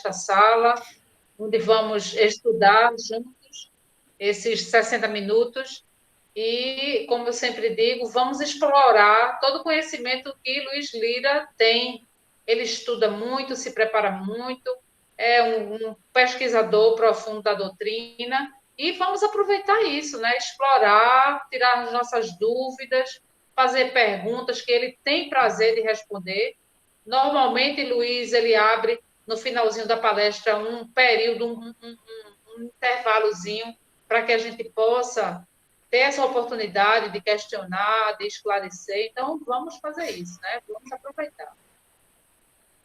nesta sala, onde vamos estudar juntos esses 60 minutos e, como eu sempre digo, vamos explorar todo o conhecimento que Luiz Lira tem. Ele estuda muito, se prepara muito, é um pesquisador profundo da doutrina e vamos aproveitar isso, né? Explorar, tirar as nossas dúvidas, fazer perguntas que ele tem prazer de responder. Normalmente, Luiz, ele abre no finalzinho da palestra um período, um intervalozinho para que a gente possa ter essa oportunidade de questionar, de esclarecer. Então, vamos fazer isso, né? Vamos aproveitar.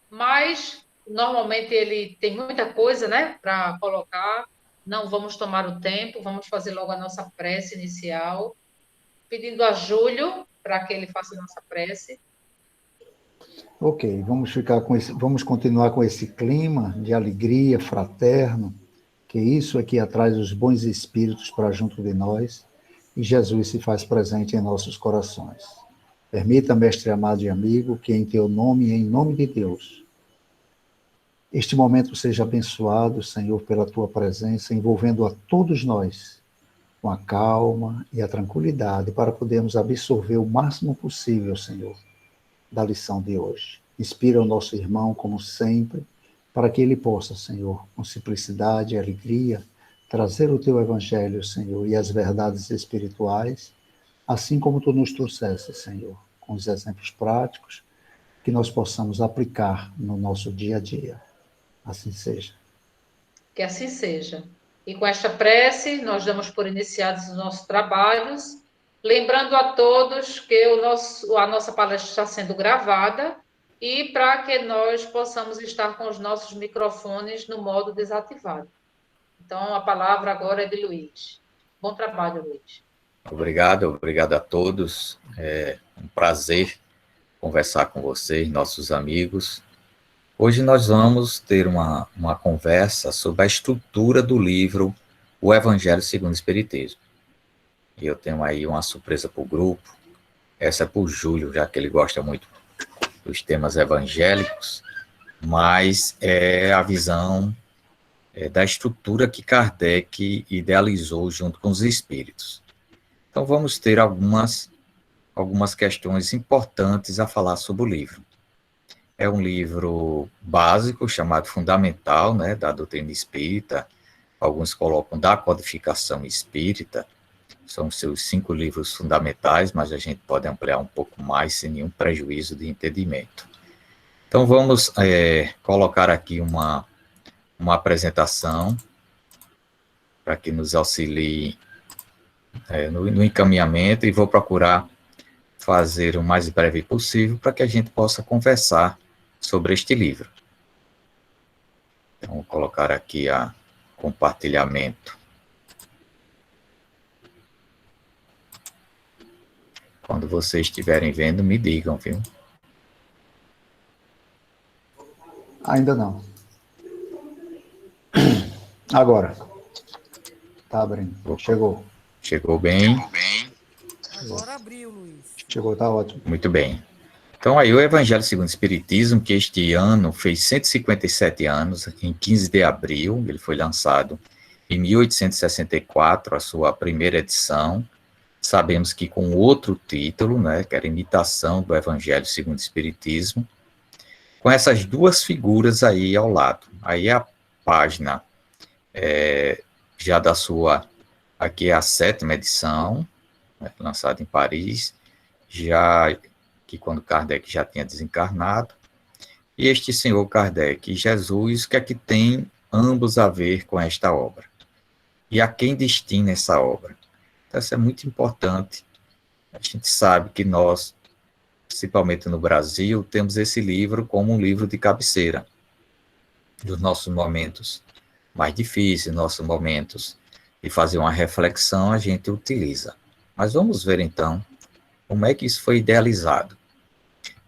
Mas, normalmente, ele tem muita coisa, né, para colocar. Não vamos tomar o tempo, vamos fazer logo a nossa prece inicial, pedindo a Júlio para que ele faça a nossa prece. Ok, vamos continuar com esse clima de alegria fraterno, que isso é que atrai os bons espíritos para junto de nós, e Jesus se faz presente em nossos corações. Permita, mestre amado e amigo, que em teu nome e em nome de Deus, este momento seja abençoado, Senhor, pela tua presença, envolvendo a todos nós com a calma e a tranquilidade, para podermos absorver o máximo possível, Senhor, da lição de hoje. Inspira o nosso irmão, como sempre, para que ele possa, Senhor, com simplicidade e alegria, trazer o teu evangelho, Senhor, e as verdades espirituais, assim como tu nos trouxeste, Senhor, com os exemplos práticos, que nós possamos aplicar no nosso dia a dia. Assim seja. Que assim seja. E com esta prece, nós damos por iniciados os nossos trabalhos, lembrando a todos que a nossa palestra está sendo gravada e para que nós possamos estar com os nossos microfones no modo desativado. Então, a palavra agora é de Luiz. Bom trabalho, Luiz. Obrigado a todos. É um prazer conversar com vocês, nossos amigos. Hoje nós vamos ter uma conversa sobre a estrutura do livro O Evangelho segundo o Espiritismo. E eu tenho aí uma surpresa para o grupo. Essa é para o Júlio, já que ele gosta muito dos temas evangélicos, mas é a visão da estrutura que Kardec idealizou junto com os espíritos. Então vamos ter algumas questões importantes a falar sobre o livro. É um livro básico, chamado Fundamental, né, da doutrina espírita. Alguns colocam da codificação espírita. São seus 5 livros fundamentais, mas a gente pode ampliar um pouco mais, sem nenhum prejuízo de entendimento. Então, vamos colocar aqui uma apresentação para que nos auxilie no encaminhamento, e vou procurar fazer o mais breve possível para que a gente possa conversar sobre este livro. Então, vou colocar aqui a compartilhamento. Quando vocês estiverem vendo, me digam, viu? Ainda não. Agora. Tá abrindo. Chegou. Chegou bem? Agora abriu, Luiz. Chegou, tá ótimo. Muito bem. Então, aí o Evangelho segundo o Espiritismo, que este ano fez 157 anos, em 15 de abril, ele foi lançado em 1864, a sua primeira edição. Sabemos que com outro título, né, que era Imitação do Evangelho segundo o Espiritismo, com essas duas figuras aí ao lado. Aí a página já da sua, aqui é a 7ª edição, né, lançada em Paris, já que quando Kardec já tinha desencarnado. E este senhor Kardec e Jesus, o que é que tem ambos a ver com esta obra? E a quem destina essa obra? Então, isso é muito importante. A gente sabe que nós, principalmente no Brasil, temos esse livro como um livro de cabeceira dos nossos momentos mais difíceis, nossos momentos de fazer uma reflexão, a gente utiliza. Mas vamos ver, então, como é que isso foi idealizado.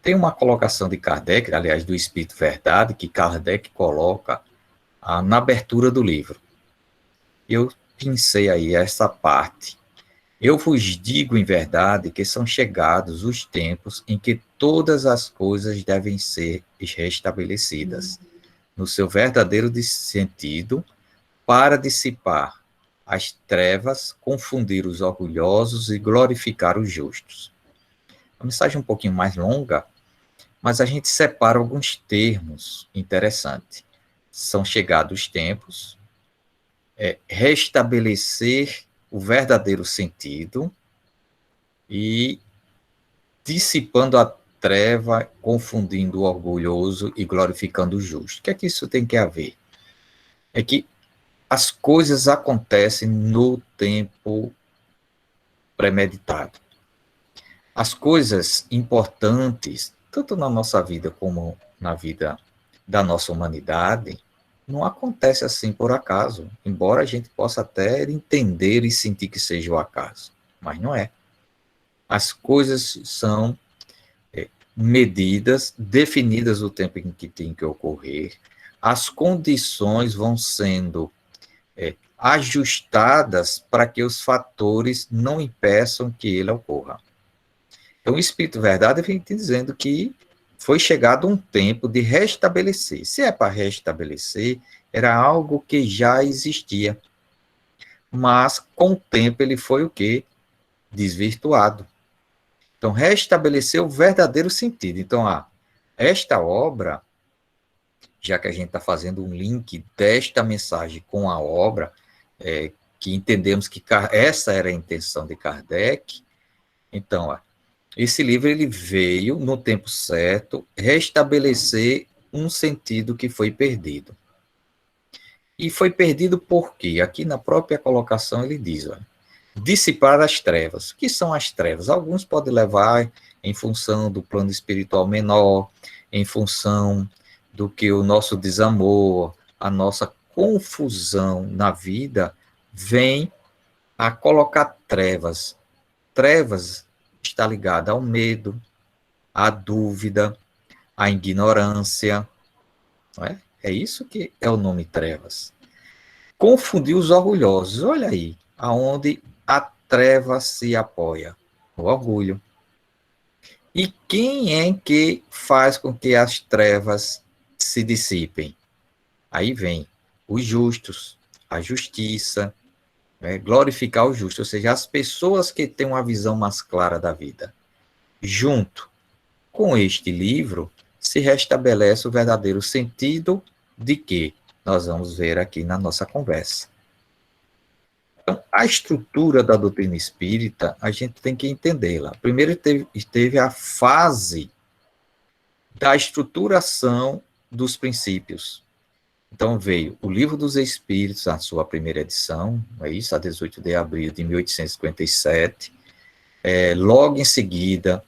Tem uma colocação de Kardec, aliás, do Espírito Verdade, que Kardec coloca na abertura do livro. Eu pensei aí essa parte. Eu vos digo em verdade que são chegados os tempos em que todas as coisas devem ser restabelecidas, no seu verdadeiro sentido, para dissipar as trevas, confundir os orgulhosos e glorificar os justos. A mensagem é um pouquinho mais longa, mas a gente separa alguns termos interessantes. São chegados os tempos, restabelecer o verdadeiro sentido e dissipando a treva, confundindo o orgulhoso e glorificando o justo. O que é que isso tem a ver? É que as coisas acontecem no tempo premeditado. As coisas importantes, tanto na nossa vida como na vida da nossa humanidade, não acontece assim por acaso, embora a gente possa até entender e sentir que seja o acaso, mas não é. As coisas são medidas, definidas o tempo em que tem que ocorrer, as condições vão sendo ajustadas para que os fatores não impeçam que ele ocorra. Então, o Espírito Verdade vem dizendo que foi chegado um tempo de restabelecer. Se é para restabelecer, era algo que já existia. Mas, com o tempo, ele foi o quê? Desvirtuado. Então, restabelecer o verdadeiro sentido. Então, esta obra, já que a gente está fazendo um link desta mensagem com a obra, que entendemos que essa era a intenção de Kardec, então, esse livro ele veio, no tempo certo, restabelecer um sentido que foi perdido. E foi perdido por quê? Aqui na própria colocação ele diz, dissipar as trevas. O que são as trevas? Alguns podem levar em função do plano espiritual menor, em função do que o nosso desamor, a nossa confusão na vida, vem a colocar trevas. Trevas está ligada ao medo, à dúvida, à ignorância. Não é? É isso que é o nome trevas. Confundir os orgulhosos. Olha aí, aonde a treva se apoia. O orgulho. E quem é que faz com que as trevas se dissipem? Aí vem os justos, a justiça, glorificar o justo, ou seja, as pessoas que têm uma visão mais clara da vida. Junto com este livro, se restabelece o verdadeiro sentido de que nós vamos ver aqui na nossa conversa. Então, a estrutura da doutrina espírita, a gente tem que entendê-la. Primeiro teve a fase da estruturação dos princípios. Então veio o Livro dos Espíritos, a sua primeira edição, é isso, a 18 de abril de 1857. Logo em seguida,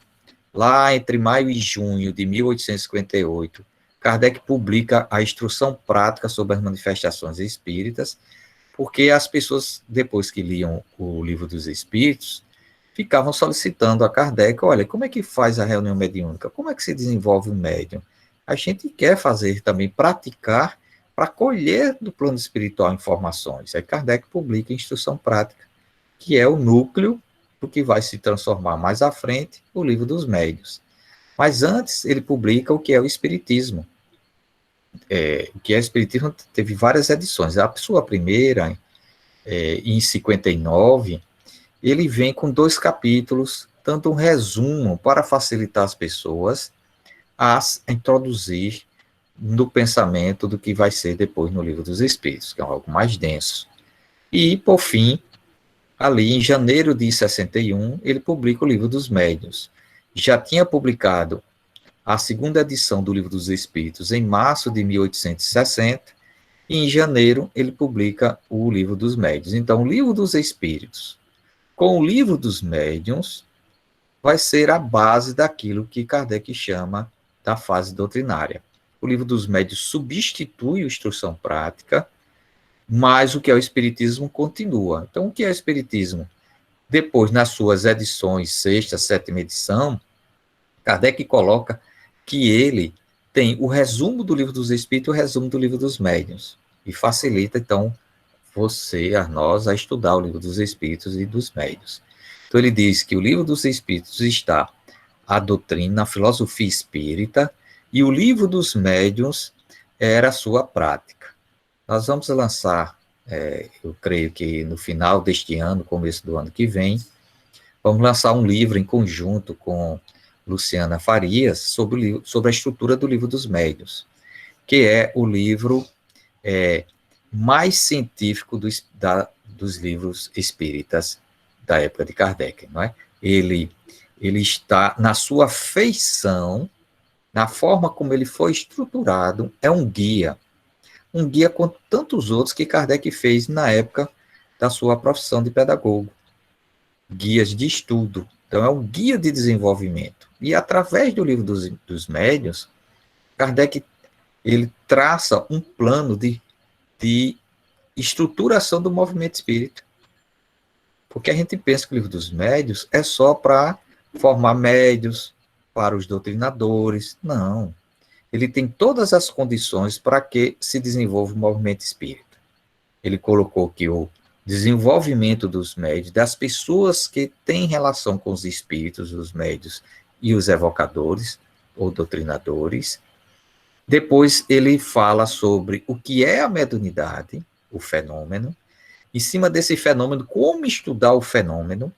lá entre maio e junho de 1858, Kardec publica a Instrução Prática sobre as Manifestações Espíritas, porque as pessoas, depois que liam o Livro dos Espíritos, ficavam solicitando a Kardec, olha, como é que faz a reunião mediúnica? Como é que se desenvolve o médium? A gente quer fazer também, praticar, para colher do plano espiritual informações. Aí Kardec publica a Instrução Prática, que é o núcleo do que vai se transformar mais à frente o Livro dos Médiuns. Mas antes ele publica o que é o Espiritismo. O que é o Espiritismo teve várias edições. A sua primeira, em 59, ele vem com 2 capítulos, tanto um resumo para facilitar as pessoas a introduzir no pensamento do que vai ser depois no Livro dos Espíritos, que é algo mais denso. E, por fim, ali em janeiro de 61, ele publica o Livro dos Médiuns. Já tinha publicado a 2ª edição do Livro dos Espíritos em março de 1860, e em janeiro ele publica o Livro dos Médiuns. Então, o Livro dos Espíritos com o Livro dos Médiuns vai ser a base daquilo que Kardec chama da fase doutrinária. O Livro dos Médiuns substitui a Instrução Prática, mas o que é o Espiritismo continua. Então, o que é o Espiritismo? Depois, nas suas edições, 6ª, 7ª edição, Kardec coloca que ele tem o resumo do Livro dos Espíritos e o resumo do Livro dos Médiuns, e facilita, então, nós, a estudar o Livro dos Espíritos e dos Médiuns. Então, ele diz que o Livro dos Espíritos está a doutrina, a filosofia espírita, e o Livro dos Médiuns era a sua prática. Nós vamos lançar, eu creio que no final deste ano, começo do ano que vem, vamos lançar um livro em conjunto com Luciana Farias sobre a estrutura do Livro dos Médiuns, que é o livro mais científico dos livros espíritas da época de Kardec, não é? Ele está, na sua feição, na forma como ele foi estruturado, é um guia com tantos outros que Kardec fez na época da sua profissão de pedagogo. Guias de estudo. Então, é um guia de desenvolvimento. E, através do Livro dos Médiuns, Kardec ele traça um plano de estruturação do movimento espírita. Porque a gente pensa que o Livro dos Médiuns é só para formar médiuns, para os doutrinadores. Não. Ele tem todas as condições para que se desenvolva o movimento espírita. Ele colocou que o desenvolvimento dos médiuns, das pessoas que têm relação com os espíritos, os médiuns e os evocadores, ou doutrinadores. Depois ele fala sobre o que é a mediunidade, o fenômeno. Em cima desse fenômeno, como estudar o fenômeno.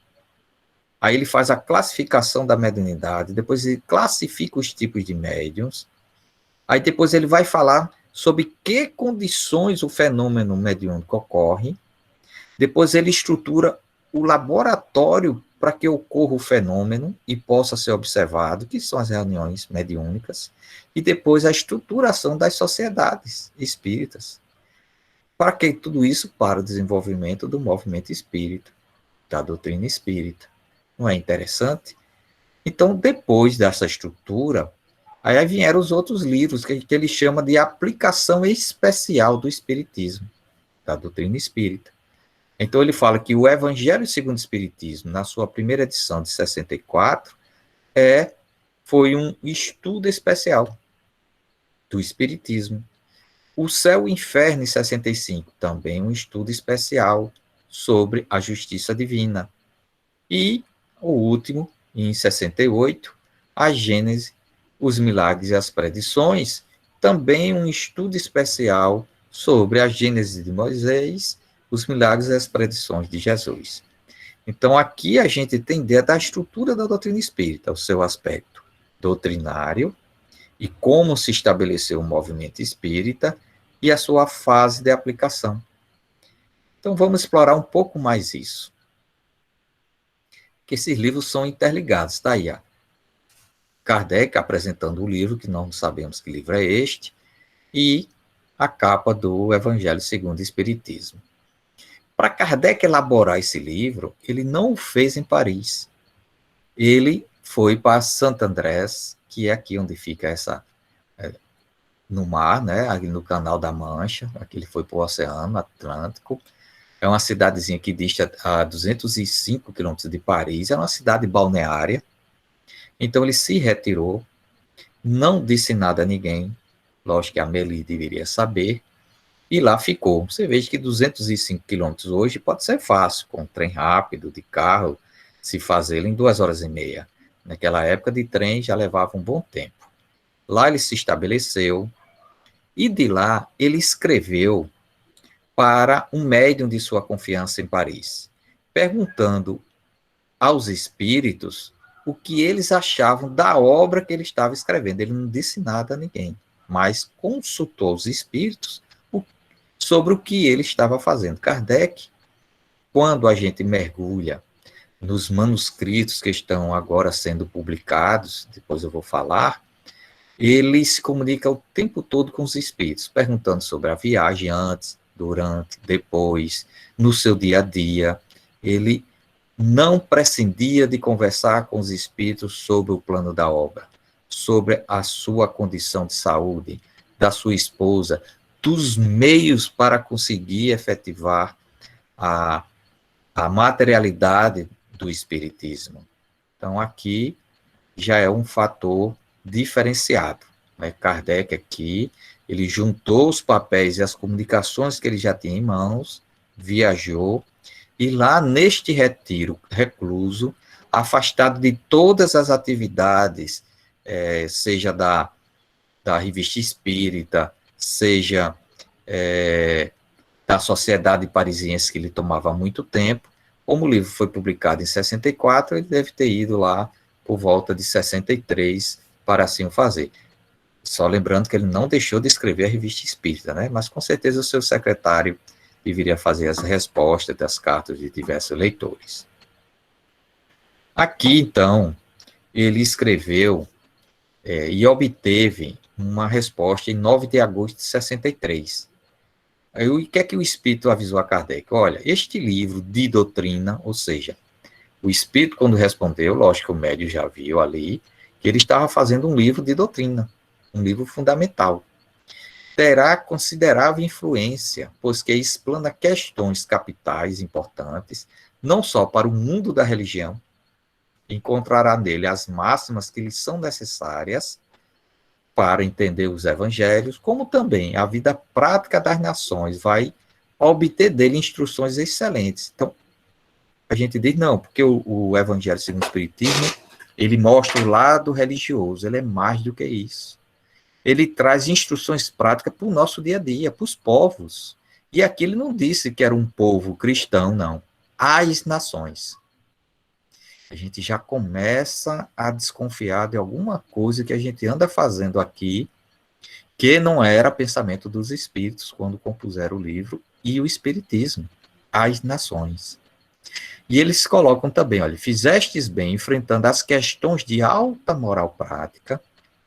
Aí ele faz a classificação da mediunidade, depois ele classifica os tipos de médiuns. Aí depois ele vai falar sobre que condições o fenômeno mediúnico ocorre. Depois ele estrutura o laboratório para que ocorra o fenômeno e possa ser observado, que são as reuniões mediúnicas. E depois a estruturação das sociedades espíritas. Para que tudo isso? Para o desenvolvimento do movimento espírita, da doutrina espírita. Não é interessante? Então, depois dessa estrutura, aí vieram os outros livros que ele chama de aplicação especial do espiritismo, da doutrina espírita. Então, ele fala que o Evangelho segundo o Espiritismo, na sua primeira edição de 64, foi um estudo especial do espiritismo. O Céu e o Inferno, em 65, também um estudo especial sobre a justiça divina. E o último, em 68, a Gênese, os milagres e as predições, também um estudo especial sobre a Gênese de Moisés, os milagres e as predições de Jesus. Então, aqui a gente tem ideia da estrutura da doutrina espírita, o seu aspecto doutrinário, e como se estabeleceu o movimento espírita, e a sua fase de aplicação. Então, vamos explorar um pouco mais isso. Que esses livros são interligados, tá aí, ó. Kardec apresentando o livro, que não sabemos que livro é este, e a capa do Evangelho segundo o Espiritismo. Para Kardec elaborar esse livro, ele não o fez em Paris. Ele foi para Santo Andrés, que é aqui onde fica no mar, né, ali no Canal da Mancha. Aqui ele foi para o Oceano Atlântico. É uma cidadezinha que dista a 205 quilômetros de Paris. É uma cidade balneária. Então ele se retirou, não disse nada a ninguém. Lógico que a Amélie deveria saber. E lá ficou. Você veja que 205 quilômetros hoje pode ser fácil, com um trem rápido, de carro, se fazê-lo em 2 horas e meia. Naquela época de trem já levava um bom tempo. Lá ele se estabeleceu, e de lá ele escreveu para um médium de sua confiança em Paris, perguntando aos espíritos o que eles achavam da obra que ele estava escrevendo. Ele não disse nada a ninguém, mas consultou os espíritos sobre o que ele estava fazendo. Kardec, quando a gente mergulha nos manuscritos que estão agora sendo publicados, depois eu vou falar, ele se comunica o tempo todo com os espíritos, perguntando sobre a viagem antes, durante, depois, no seu dia a dia. Ele não prescindia de conversar com os espíritos sobre o plano da obra, sobre a sua condição de saúde, da sua esposa, dos meios para conseguir efetivar a materialidade do espiritismo. Então, aqui já é um fator diferenciado. Né? Kardec aqui, ele juntou os papéis e as comunicações que ele já tinha em mãos, viajou, e lá neste retiro recluso, afastado de todas as atividades, seja da revista espírita, seja da Sociedade Parisiense, que ele tomava muito tempo. Como o livro foi publicado em 64, ele deve ter ido lá por volta de 63 para assim o fazer. Só lembrando que ele não deixou de escrever a Revista Espírita, né? Mas com certeza o seu secretário deveria fazer as respostas das cartas de diversos leitores. Aqui, então, ele escreveu e obteve uma resposta em 9 de agosto de 63. Aí, o que é que o Espírito avisou a Kardec? Olha, este livro de doutrina, ou seja, o Espírito, quando respondeu, lógico que o médium já viu ali, que ele estava fazendo um livro de doutrina, um livro fundamental. Terá considerável influência, pois que explana questões capitais importantes, não só para o mundo da religião, encontrará nele as máximas que lhe são necessárias para entender os evangelhos, como também a vida prática das nações vai obter dele instruções excelentes. Então, a gente diz, não, porque o Evangelho segundo o Espiritismo, ele mostra o lado religioso, ele é mais do que isso. Ele traz instruções práticas para o nosso dia a dia, para os povos. E aqui ele não disse que era um povo cristão, não. As nações. A gente já começa a desconfiar de alguma coisa que a gente anda fazendo aqui, que não era pensamento dos espíritos quando compuseram o livro, e o Espiritismo, as nações. E eles colocam também, olha, fizestes bem enfrentando as questões de alta moral prática,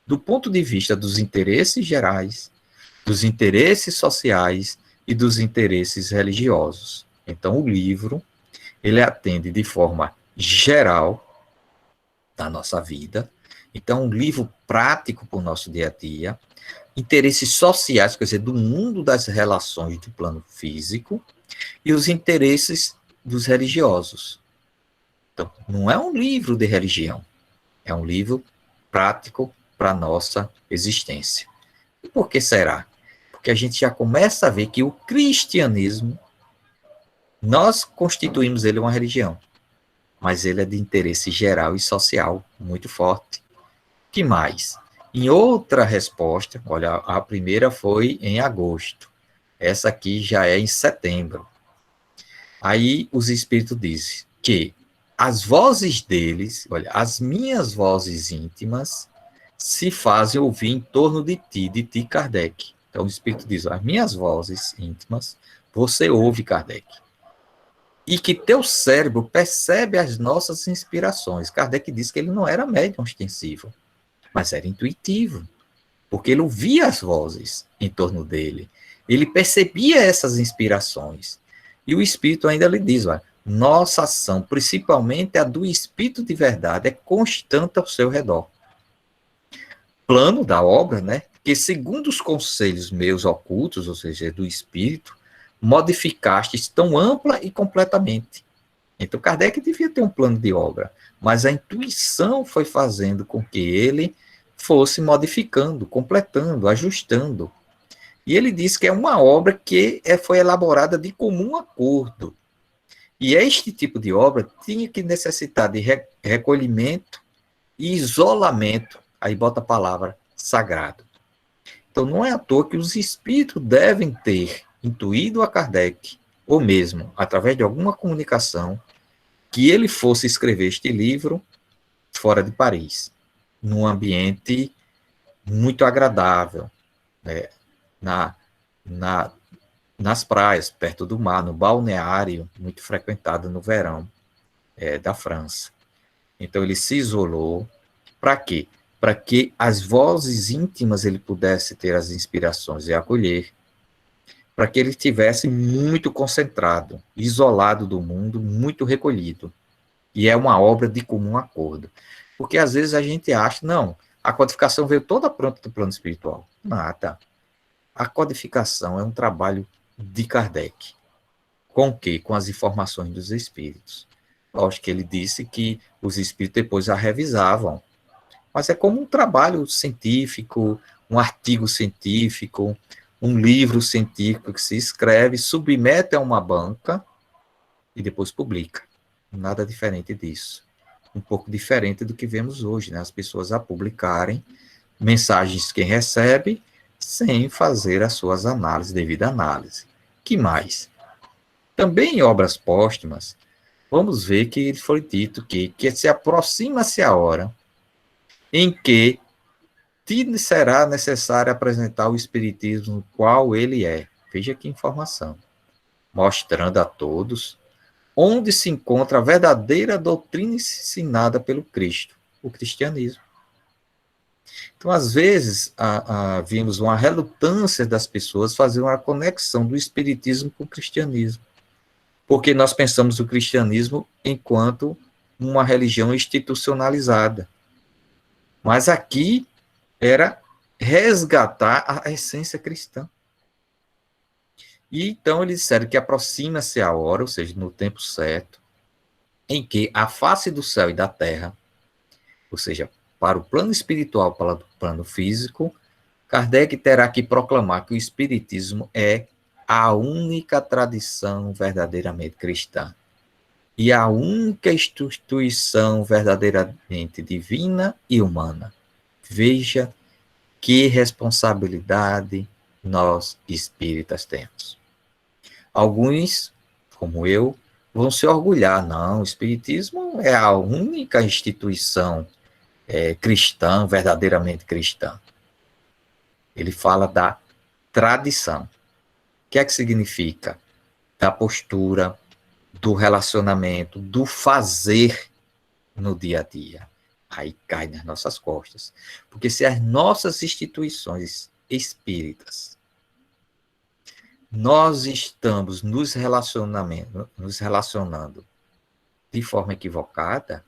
do ponto de vista dos interesses gerais, dos interesses sociais e dos interesses religiosos. Então, o livro, ele atende de forma geral da nossa vida. Então, um livro prático para o nosso dia a dia, interesses sociais, quer dizer, do mundo das relações do plano físico, e os interesses dos religiosos. Então, não é um livro de religião, é um livro prático para a nossa existência. E por que será? Porque a gente já começa a ver que o cristianismo, nós constituímos ele uma religião, mas ele é de interesse geral e social muito forte. Que mais? Em outra resposta, olha, a primeira foi em agosto, essa aqui já é em setembro. Aí os espíritos dizem que as vozes deles, olha, as minhas vozes íntimas, se fazem ouvir em torno de ti, Kardec. Então o espírito diz, as minhas vozes íntimas, você ouve, Kardec. E que teu cérebro percebe as nossas inspirações. Kardec disse que ele não era médium ostensivo, mas era intuitivo, porque ele ouvia as vozes em torno dele. Ele percebia essas inspirações. E o Espírito ainda lhe diz, olha, nossa ação, principalmente a do Espírito de verdade, é constante ao seu redor. Plano da obra, né? Que segundo os conselhos meus ocultos, ou seja, do Espírito, modificastes tão ampla e completamente. Então, Kardec devia ter um plano de obra, mas a intuição foi fazendo com que ele fosse modificando, completando, ajustando. E ele diz que é uma obra que foi elaborada de comum acordo. E este tipo de obra tinha que necessitar de recolhimento e isolamento, aí bota a palavra sagrado. Então, não é à toa que os espíritos devem ter intuído a Kardec, ou mesmo através de alguma comunicação, que ele fosse escrever este livro fora de Paris, num ambiente muito agradável, né? Nas praias, perto do mar, no balneário, muito frequentado no verão da França. Então, ele se isolou. Para quê? Para que as vozes íntimas ele pudesse ter as inspirações e acolher, para que ele estivesse muito concentrado, isolado do mundo, muito recolhido. E é uma obra de comum acordo. Porque, às vezes, a gente acha, não, a codificação veio toda pronta do plano espiritual. Nada. A codificação é um trabalho de Kardec. Com o quê? Com as informações dos espíritos. Lógico que ele disse que os espíritos depois a revisavam. Mas é como um trabalho científico, um artigo científico, um livro científico que se escreve, submete a uma banca e depois publica. Nada diferente disso. Um pouco diferente do que vemos hoje, né? As pessoas a publicarem mensagens que recebe, sem fazer as suas análises, devida análise. Que mais? Também em obras póstumas, vamos ver que foi dito que se aproxima-se a hora em que te será necessário apresentar o Espiritismo qual ele é. Veja que informação. Mostrando a todos onde se encontra a verdadeira doutrina ensinada pelo Cristo, o cristianismo. Então, às vezes, vimos uma relutância das pessoas fazer uma conexão do Espiritismo com o cristianismo, porque nós pensamos o cristianismo enquanto uma religião institucionalizada. Mas aqui era resgatar a essência cristã. E então eles disseram que aproxima-se a hora, ou seja, no tempo certo, em que a face do céu e da terra, ou seja, para o plano espiritual, para o plano físico, Kardec terá que proclamar que o Espiritismo é a única tradição verdadeiramente cristã e a única instituição verdadeiramente divina e humana. Veja que responsabilidade nós espíritas temos. Alguns, como eu, vão se orgulhar. Não, o Espiritismo é a única instituição cristã, verdadeiramente cristã. Ele fala da tradição. O que é que significa? Da postura, do relacionamento, do fazer no dia a dia. Aí cai nas nossas costas. Porque se as nossas instituições espíritas, nós estamos nos relacionando de forma equivocada,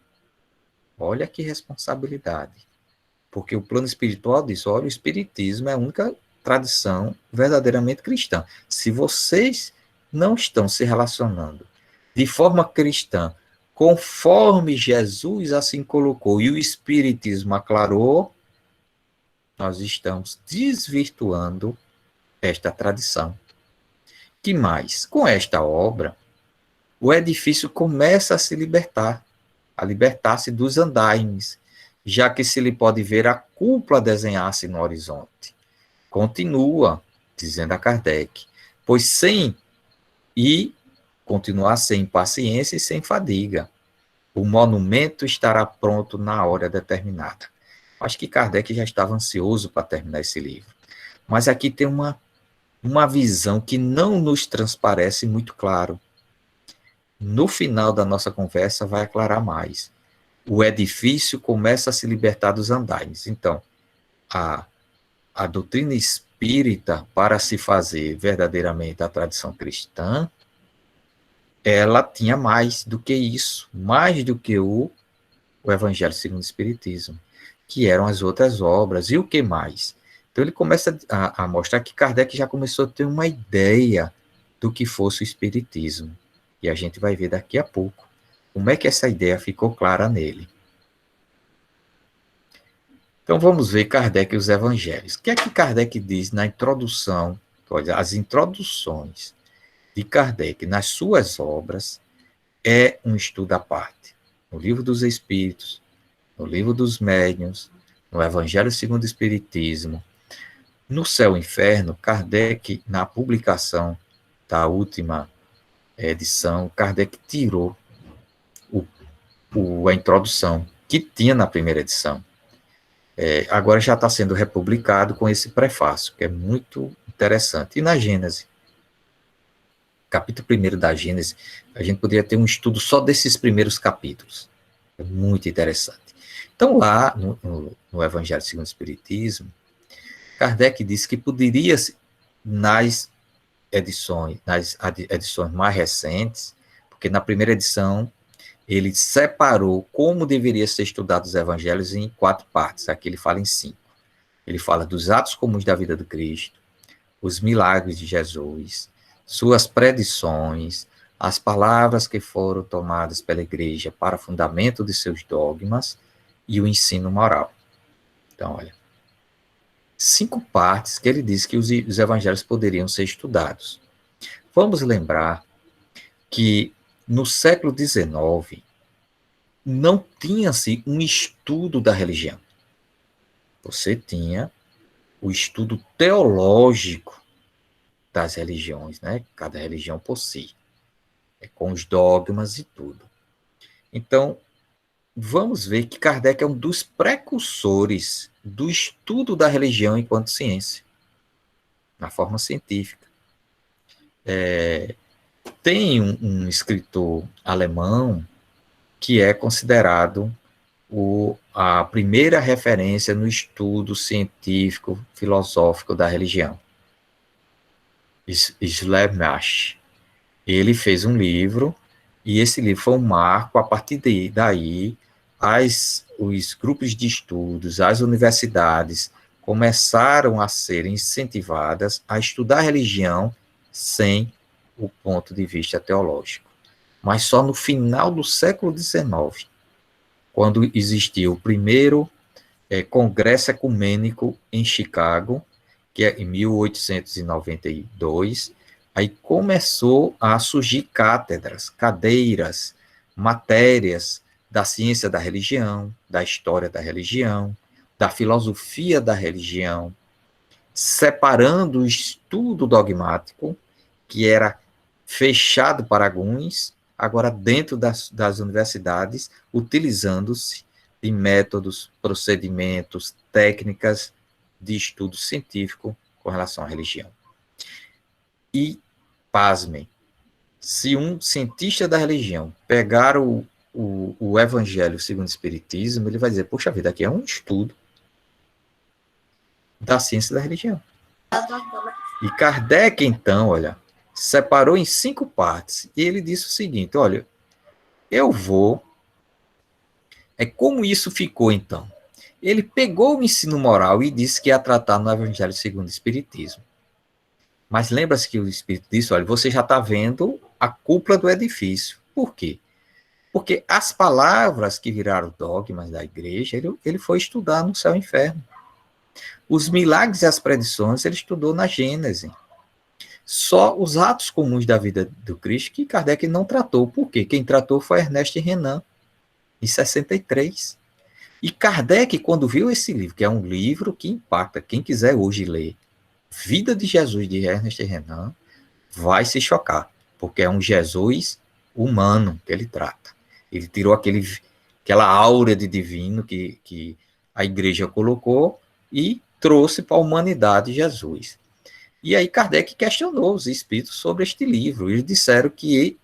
olha que responsabilidade. Porque o plano espiritual diz, olha, o Espiritismo é a única tradição verdadeiramente cristã. Se vocês não estão se relacionando de forma cristã, conforme Jesus assim colocou e o Espiritismo aclarou, nós estamos desvirtuando esta tradição. Que mais? Com esta obra, o edifício começa a se libertar, a libertar-se dos andaimes, já que se lhe pode ver a cúpula desenhar-se no horizonte. Continua, dizendo a Kardec, pois continuar sem paciência e sem fadiga. O monumento estará pronto na hora determinada. Acho que Kardec já estava ansioso para terminar esse livro. Mas aqui tem uma visão que não nos transparece muito claro. No final da nossa conversa vai aclarar mais. O edifício começa a se libertar dos andaimes. Então, a doutrina espírita, para se fazer verdadeiramente a tradição cristã, ela tinha mais do que isso, mais do que o Evangelho segundo o Espiritismo, que eram as outras obras. E o que mais? Então ele começa a mostrar que Kardec já começou a ter uma ideia do que fosse o Espiritismo. E a gente vai ver daqui a pouco como é que essa ideia ficou clara nele. Então vamos ver Kardec e os Evangelhos. O que é que Kardec diz na introdução? Olha, as introduções de Kardec nas suas obras é um estudo à parte. No Livro dos Espíritos, no Livro dos Médiuns, no Evangelho segundo o Espiritismo, no Céu e Inferno, Kardec, na publicação da última edição, Kardec tirou a introdução que tinha na primeira edição. Agora já está sendo republicado com esse prefácio, que é muito interessante. E na Gênese, capítulo 1 da Gênese, a gente poderia ter um estudo só desses primeiros capítulos. É muito interessante. Então, lá no Evangelho segundo o Espiritismo, Kardec disse que poderia, nas edições mais recentes, porque na primeira edição ele separou como deveria ser estudado os evangelhos em 4 partes, aqui ele fala em 5. Ele fala dos atos comuns da vida do Cristo, os milagres de Jesus, suas predições, as palavras que foram tomadas pela igreja para fundamento de seus dogmas e o ensino moral. Então, olha, 5 partes que ele diz que os evangelhos poderiam ser estudados. Vamos lembrar que no século XIX não tinha-se um estudo da religião. Você tinha o estudo teológico das religiões, né? Cada religião por si, com os dogmas e tudo. Então, vamos ver que Kardec é um dos precursores do estudo da religião enquanto ciência, na forma científica. Tem um escritor alemão que é considerado a primeira referência no estudo científico, filosófico da religião. Schleiermacher. Ele fez um livro, e esse livro foi um marco. A partir daí, os grupos de estudos, as universidades começaram a ser incentivadas a estudar a religião sem o ponto de vista teológico. Mas só no final do século XIX, quando existiu o primeiro Congresso Ecumênico em Chicago, que é em 1892, aí começou a surgir cátedras, cadeiras, matérias da ciência da religião, da história da religião, da filosofia da religião, separando o estudo dogmático, que era fechado para alguns, agora dentro das universidades, utilizando-se de métodos, procedimentos, técnicas de estudo científico com relação à religião. E, pasmem, se um cientista da religião pegar o Evangelho segundo o Espiritismo, ele vai dizer, poxa vida, aqui é um estudo da ciência da religião. E Kardec, então, olha, separou em 5 partes, e ele disse o seguinte, olha, como isso ficou, então? Ele pegou o ensino moral e disse que ia tratar no Evangelho segundo o Espiritismo. Mas lembra-se que o Espírito disse, olha, você já está vendo a cúpula do edifício. Por quê? Porque as palavras que viraram dogmas da igreja, ele foi estudar no céu e inferno. Os milagres e as predições, ele estudou na Gênese. Só os atos comuns da vida do Cristo que Kardec não tratou. Por quê? Quem tratou foi Ernest Renan, em 63. E Kardec, quando viu esse livro, que é um livro que impacta, quem quiser hoje ler Vida de Jesus, de Ernest Renan, vai se chocar, porque é um Jesus humano que ele trata. Ele tirou aquela aura de divino que a igreja colocou e trouxe para a humanidade Jesus. E aí Kardec questionou os espíritos sobre este livro. Eles disseram que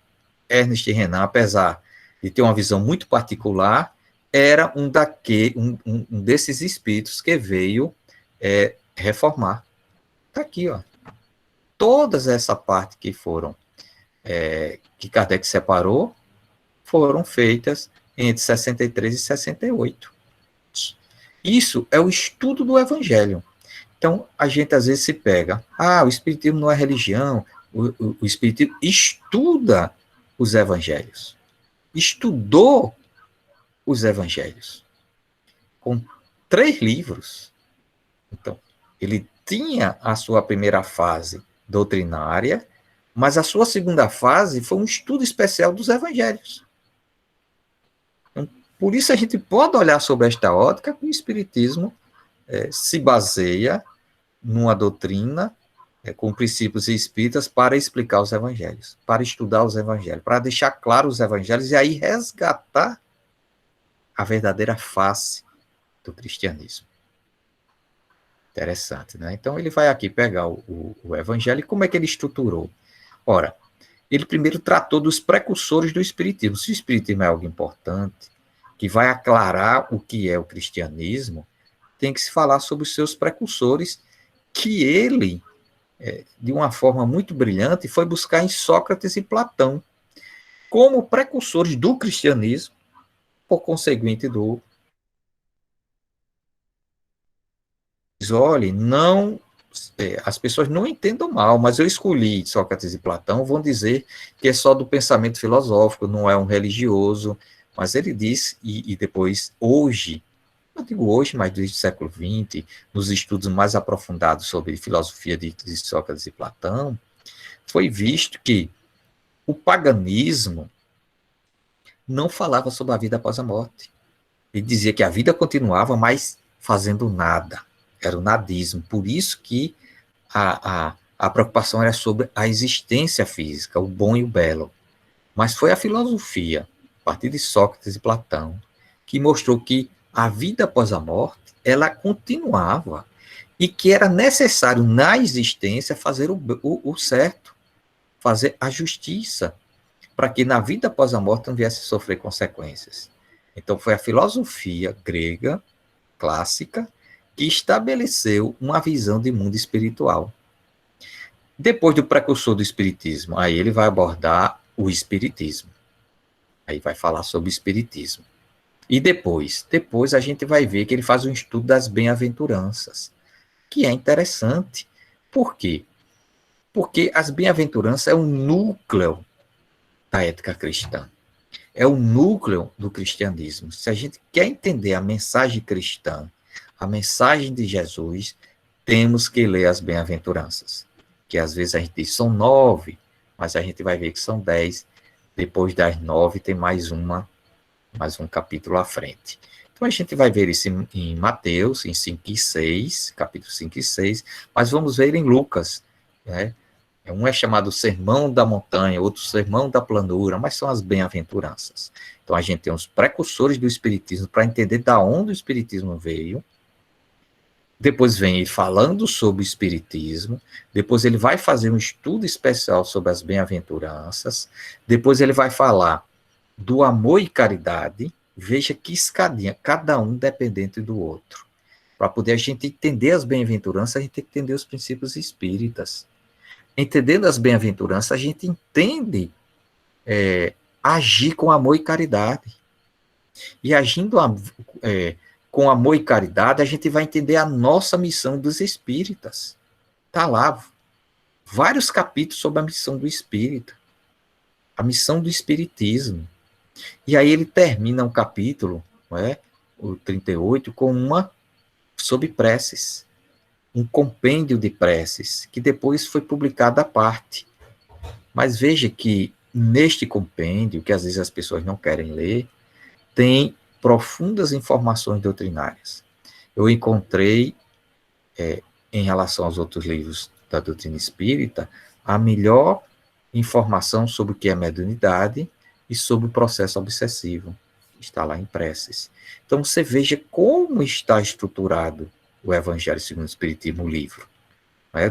Ernest Renan, apesar de ter uma visão muito particular, era um desses espíritos que veio reformar. Está aqui, ó. Todas essa parte que que Kardec separou, foram feitas entre 63 e 68. Isso é o estudo do Evangelho. Então, a gente às vezes se pega, o Espiritismo não é religião, o Espiritismo estuda os Evangelhos. Estudou os Evangelhos. Com 3 livros. Então, ele tinha a sua primeira fase doutrinária, mas a sua segunda fase foi um estudo especial dos Evangelhos. Então, por isso a gente pode olhar sobre esta ótica que o Espiritismo se baseia numa doutrina com princípios espíritas para explicar os Evangelhos, para estudar os Evangelhos, para deixar claro os Evangelhos e aí resgatar a verdadeira face do cristianismo. Interessante, né? Então, ele vai aqui pegar o Evangelho e como é que ele estruturou? Ora, ele primeiro tratou dos precursores do Espiritismo. Se o Espiritismo é algo importante, que vai aclarar o que é o cristianismo, tem que se falar sobre os seus precursores, que ele, de uma forma muito brilhante, foi buscar em Sócrates e Platão, como precursores do cristianismo, por conseguinte do... Olhe, não, as pessoas não entendam mal, mas eu escolhi Sócrates e Platão, vão dizer que é só do pensamento filosófico, não é um religioso, mas ele disse, e depois, hoje, eu digo hoje, mas desde o século XX, nos estudos mais aprofundados sobre filosofia de Sócrates e Platão, foi visto que o paganismo não falava sobre a vida após a morte. Ele dizia que a vida continuava, mas fazendo nada. era o nadismo. Por isso que a preocupação era sobre a existência física, o bom e o belo. Mas foi a filosofia, a partir de Sócrates e Platão, que mostrou que a vida após a morte, ela continuava e que era necessário na existência fazer o certo, fazer a justiça, para que na vida após a morte não viesse a sofrer consequências. Então foi a filosofia grega, clássica, que estabeleceu uma visão de mundo espiritual. Depois do precursor do espiritismo, aí ele vai abordar o espiritismo. Aí vai falar sobre o espiritismo. E depois a gente vai ver que ele faz um estudo das bem-aventuranças, que é interessante. Por quê? Porque as bem-aventuranças é o núcleo da ética cristã. É o núcleo do cristianismo. Se a gente quer entender a mensagem cristã, a mensagem de Jesus, temos que ler as bem-aventuranças. Que às vezes a gente diz são 9, mas a gente vai ver que são 10. Depois das 9 tem mais um capítulo à frente. Então a gente vai ver isso em Mateus, em 5 e 6, capítulo 5 e 6, mas vamos ver em Lucas, né? Um é chamado Sermão da Montanha, outro Sermão da Planura, mas são as bem-aventuranças. Então a gente tem os precursores do Espiritismo para entender da onde o Espiritismo veio. Depois vem ele falando sobre o Espiritismo, depois ele vai fazer um estudo especial sobre as bem-aventuranças, depois ele vai falar do amor e caridade. Veja que escadinha, cada um dependente do outro. Para poder a gente entender as bem-aventuranças, a gente tem que entender os princípios espíritas. Entendendo as bem-aventuranças, a gente entende agir com amor e caridade. E agindo com amor e caridade, a gente vai entender a nossa missão dos espíritas. Está lá, vários capítulos sobre a missão do espírita, a missão do espiritismo. E aí ele termina um capítulo, o 38, com sobre preces. Um compêndio de preces, que depois foi publicado à parte. Mas veja que neste compêndio, que às vezes as pessoas não querem ler, tem profundas informações doutrinárias. Eu encontrei, em relação aos outros livros da doutrina espírita, a melhor informação sobre o que é mediunidade e sobre o processo obsessivo. Está lá em preces. Então você veja como está estruturado o Evangelho segundo o Espiritismo, o livro,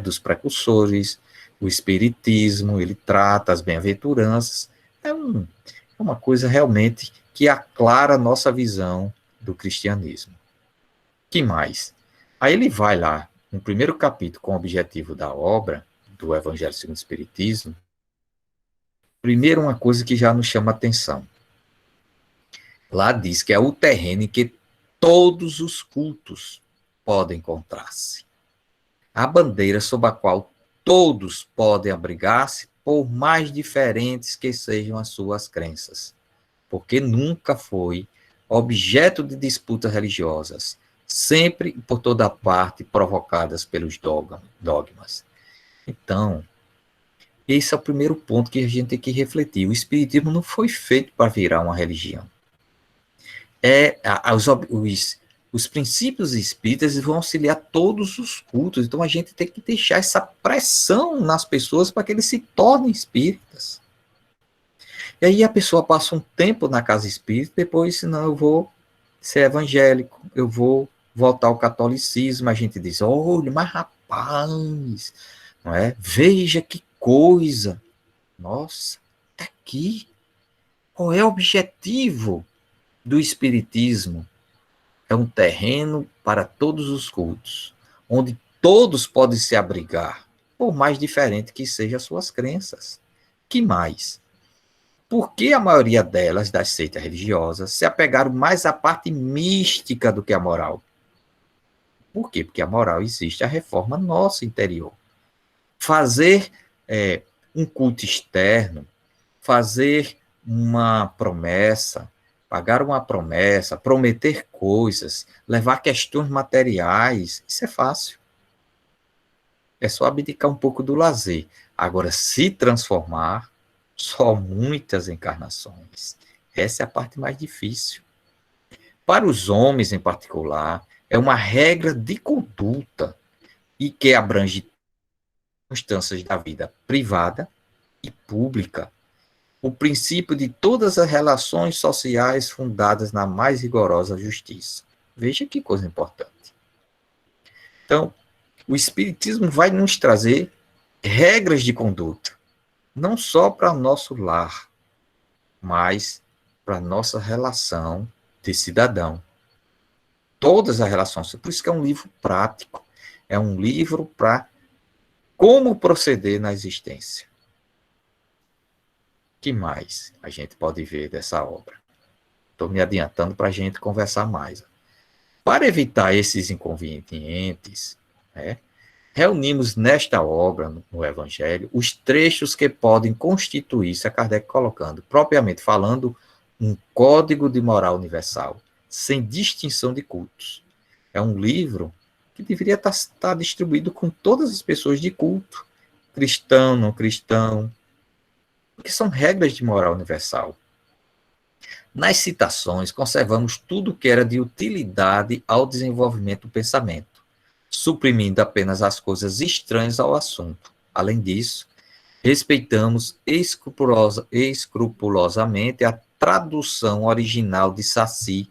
dos precursores, o Espiritismo, ele trata as bem-aventuranças. É uma coisa realmente que aclara a nossa visão do cristianismo. Que mais? Aí ele vai lá, no primeiro capítulo, com o objetivo da obra, do Evangelho segundo o Espiritismo. Primeiro, uma coisa que já nos chama a atenção. Lá diz que é o terreno em que todos os cultos podem encontrar-se. A bandeira sob a qual todos podem abrigar-se, por mais diferentes que sejam as suas crenças, porque nunca foi objeto de disputas religiosas, sempre e por toda parte provocadas pelos dogmas. Então, esse é o primeiro ponto que a gente tem que refletir. O Espiritismo não foi feito para virar uma religião. Os princípios espíritas vão auxiliar todos os cultos. Então a gente tem que deixar essa pressão nas pessoas para que eles se tornem espíritas. E aí a pessoa passa um tempo na casa espírita, depois, não, eu vou ser evangélico, eu vou voltar ao catolicismo. A gente diz, olha, mas rapaz, não é? Veja que coisa. Nossa, tá aqui. Qual é o objetivo do espiritismo? É um terreno para todos os cultos, onde todos podem se abrigar, por mais diferente que sejam as suas crenças. Que mais? Por que a maioria delas, das seitas religiosas, se apegaram mais à parte mística do que à moral? Por quê? Porque a moral existe, a reforma nossa interior. Fazer um culto externo, fazer uma promessa, pagar uma promessa, prometer coisas, levar questões materiais, isso é fácil. É só abdicar um pouco do lazer. Agora, se transformar, só muitas encarnações. Essa é a parte mais difícil. Para os homens, em particular, é uma regra de conduta e que abrange circunstâncias da vida privada e pública. O princípio de todas as relações sociais fundadas na mais rigorosa justiça. Veja que coisa importante. Então, o Espiritismo vai nos trazer regras de conduta, não só para o nosso lar, mas para a nossa relação de cidadão. Todas as relações. Por isso que é um livro prático. É um livro para como proceder na existência. O que mais a gente pode ver dessa obra? Estou me adiantando para a gente conversar mais. Para evitar esses inconvenientes, né, reunimos nesta obra, no Evangelho, os trechos que podem constituir-se, a Kardec colocando, propriamente falando, um código de moral universal, sem distinção de cultos. É um livro que deveria estar distribuído com todas as pessoas de culto, cristão, não cristão, porque são regras de moral universal. Nas citações, conservamos tudo que era de utilidade ao desenvolvimento do pensamento, suprimindo apenas as coisas estranhas ao assunto. Além disso, respeitamos escrupulosamente a tradução original de Saci,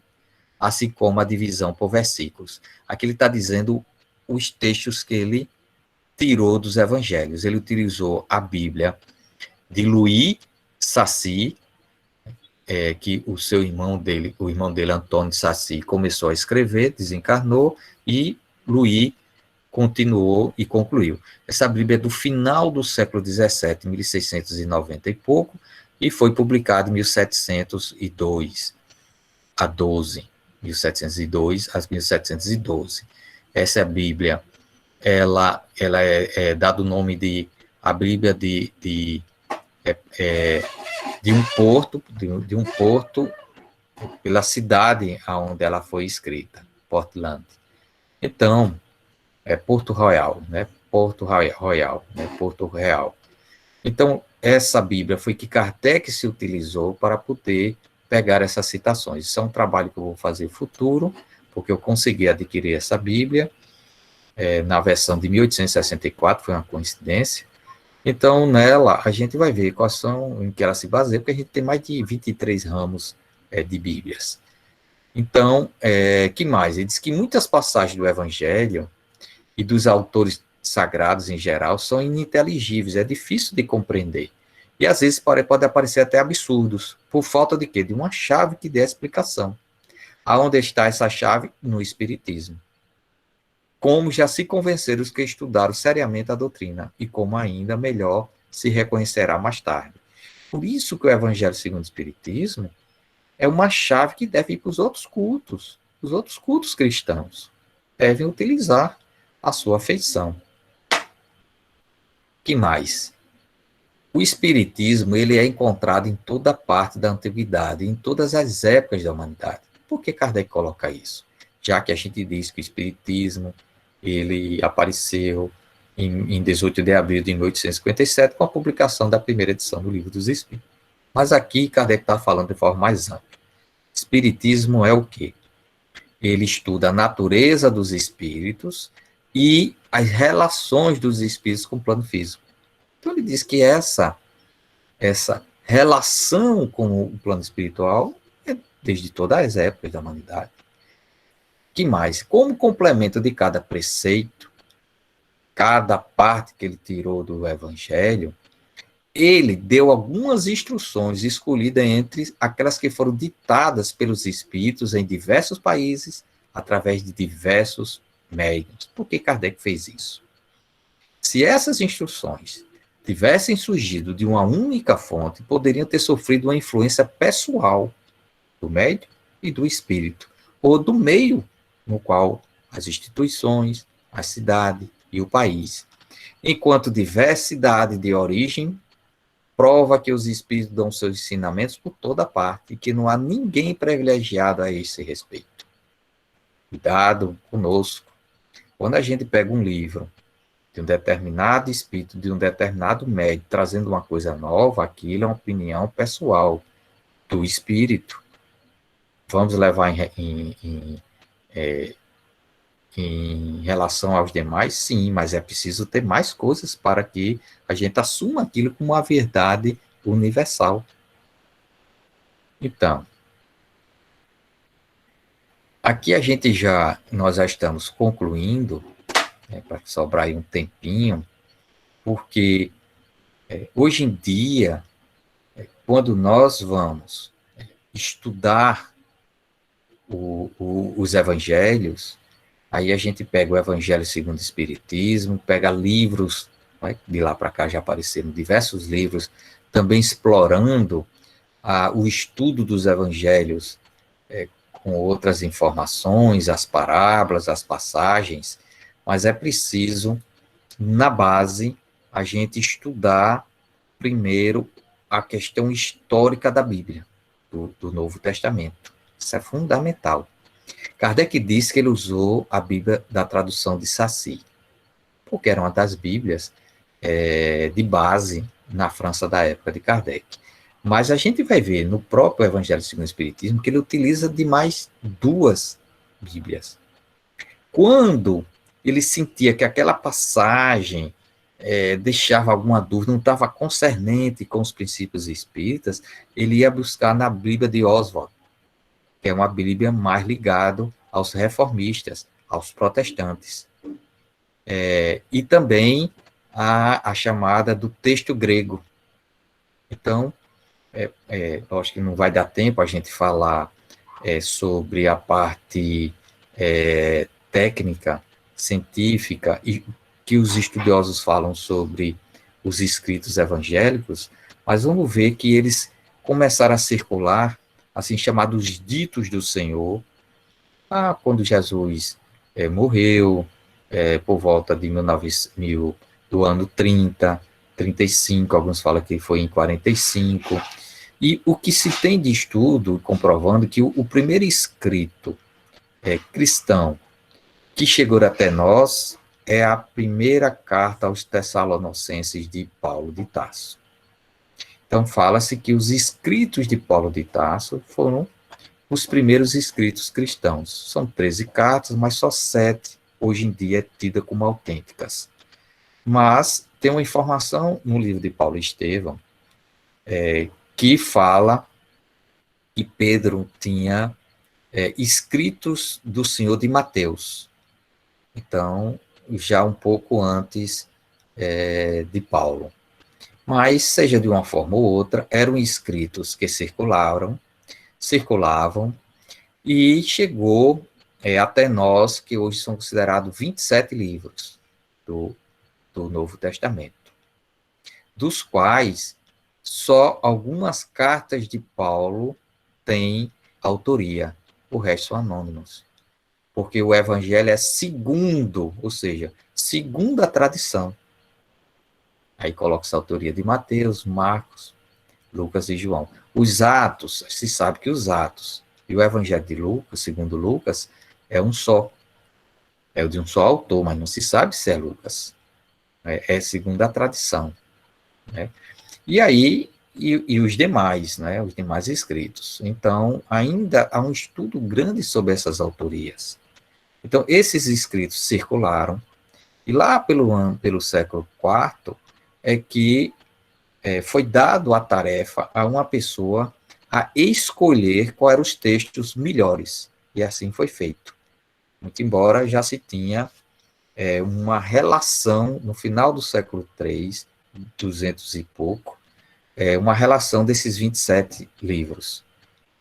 assim como a divisão por versículos. Aqui ele está dizendo os textos que ele tirou dos evangelhos. Ele utilizou a Bíblia de Louis Saci, que o irmão dele, Antônio de Saci, começou a escrever, desencarnou, e Louis continuou e concluiu. Essa Bíblia é do final do século XVII, 1690 e pouco, e foi publicada em 1702 a 12. 1702 a 1712. Essa Bíblia, ela é dado o nome de a Bíblia de um porto, de um porto pela cidade onde ela foi escrita, Portland. Então, é Porto Royal, né? Porto Royal, né? Porto Real. Então, essa Bíblia foi que Kardec se utilizou para poder pegar essas citações. Isso é um trabalho que eu vou fazer no futuro, porque eu consegui adquirir essa Bíblia na versão de 1864, foi uma coincidência. Então, nela, a gente vai ver quais são, em que ela se baseia, porque a gente tem mais de 23 ramos de Bíblias. Então, que mais? Ele diz que muitas passagens do Evangelho e dos autores sagrados em geral são ininteligíveis, é difícil de compreender. E às vezes pode aparecer até absurdos, por falta de quê? De uma chave que dê a explicação. Aonde está essa chave? No Espiritismo. Como já se convenceram os que estudaram seriamente a doutrina, e como ainda melhor se reconhecerá mais tarde. Por isso que o Evangelho segundo o Espiritismo é uma chave que deve ir para os outros cultos cristãos devem utilizar a sua feição. Que mais? O Espiritismo ele é encontrado em toda parte da antiguidade, em todas as épocas da humanidade. Por que Kardec coloca isso? Já que a gente diz que o Espiritismo ele apareceu em 18 de abril de 1857 com a publicação da primeira edição do Livro dos Espíritos. Mas aqui Kardec está falando de forma mais ampla. Espiritismo é o quê? Ele estuda a natureza dos espíritos e as relações dos espíritos com o plano físico. Então ele diz que essa relação com o plano espiritual é desde todas as épocas da humanidade. Que mais? Como complemento de cada preceito, cada parte que ele tirou do Evangelho, ele deu algumas instruções escolhidas entre aquelas que foram ditadas pelos espíritos em diversos países, através de diversos médiuns. Por que Kardec fez isso? Se essas instruções tivessem surgido de uma única fonte, poderiam ter sofrido uma influência pessoal do médium e do espírito, ou do meio no qual as instituições, a cidade e o país. Enquanto diversidade de origem prova que os espíritos dão seus ensinamentos por toda parte e que não há ninguém privilegiado a esse respeito. Cuidado conosco. Quando a gente pega um livro de um determinado espírito, de um determinado médium, trazendo uma coisa nova, aquilo é uma opinião pessoal do espírito. Vamos levar em relação aos demais, sim, mas é preciso ter mais coisas para que a gente assuma aquilo como uma verdade universal. Então, aqui nós já estamos concluindo, para sobrar aí um tempinho, porque hoje em dia, quando nós vamos estudar os evangelhos, aí a gente pega o Evangelho segundo o Espiritismo, pega livros, de lá para cá já apareceram diversos livros, também explorando o estudo dos evangelhos com outras informações, as parábolas, as passagens, mas é preciso, na base, a gente estudar primeiro a questão histórica da Bíblia, do Novo Testamento. Isso é fundamental. Kardec disse que ele usou a Bíblia da tradução de Sacy, porque era uma das Bíblias de base na França da época de Kardec. Mas a gente vai ver no próprio Evangelho segundo o Espiritismo que ele utiliza de mais 2 Bíblias. Quando ele sentia que aquela passagem deixava alguma dúvida, não estava concernente com os princípios espíritas, ele ia buscar na Bíblia de Oswald, que é uma Bíblia mais ligada aos reformistas, aos protestantes. E também a chamada do texto grego. Então, eu acho que não vai dar tempo a gente falar sobre a parte técnica, científica, e que os estudiosos falam sobre os escritos evangélicos, mas vamos ver que eles começaram a circular, assim, chamados ditos do Senhor, quando Jesus morreu, por volta de do ano 30, 35, alguns falam que foi em 45, e o que se tem de estudo, comprovando que o primeiro escrito cristão que chegou até nós é a primeira carta aos Tessalonicenses de Paulo de Tarso. Então, fala-se que os escritos de Paulo de Tarso foram os primeiros escritos cristãos. São 13 cartas, mas só 7 hoje em dia é tida como autênticas. Mas tem uma informação no livro de Paulo Estevão que fala que Pedro tinha escritos do Senhor de Mateus. Então, já um pouco antes de Paulo. Mas, seja de uma forma ou outra, eram escritos que circulavam, e chegou até nós, que hoje são considerados 27 livros do Novo Testamento, dos quais só algumas cartas de Paulo têm autoria, o resto são anônimos, porque o Evangelho é segundo, ou seja, segundo a tradição. Aí coloca-se a autoria de Mateus, Marcos, Lucas e João. Os Atos, se sabe que os Atos e o Evangelho de Lucas, segundo Lucas, é um só. É o de um só autor, mas não se sabe se é Lucas. É segundo a tradição. Né? E aí, e os demais, né? Os demais escritos. Então, ainda há um estudo grande sobre essas autorias. Então, esses escritos circularam, e lá pelo século IV, é que foi dado a tarefa a uma pessoa a escolher quais eram os textos melhores, e assim foi feito. Muito embora já se tinha uma relação, no final do século III, 200 e pouco, uma relação desses 27 livros.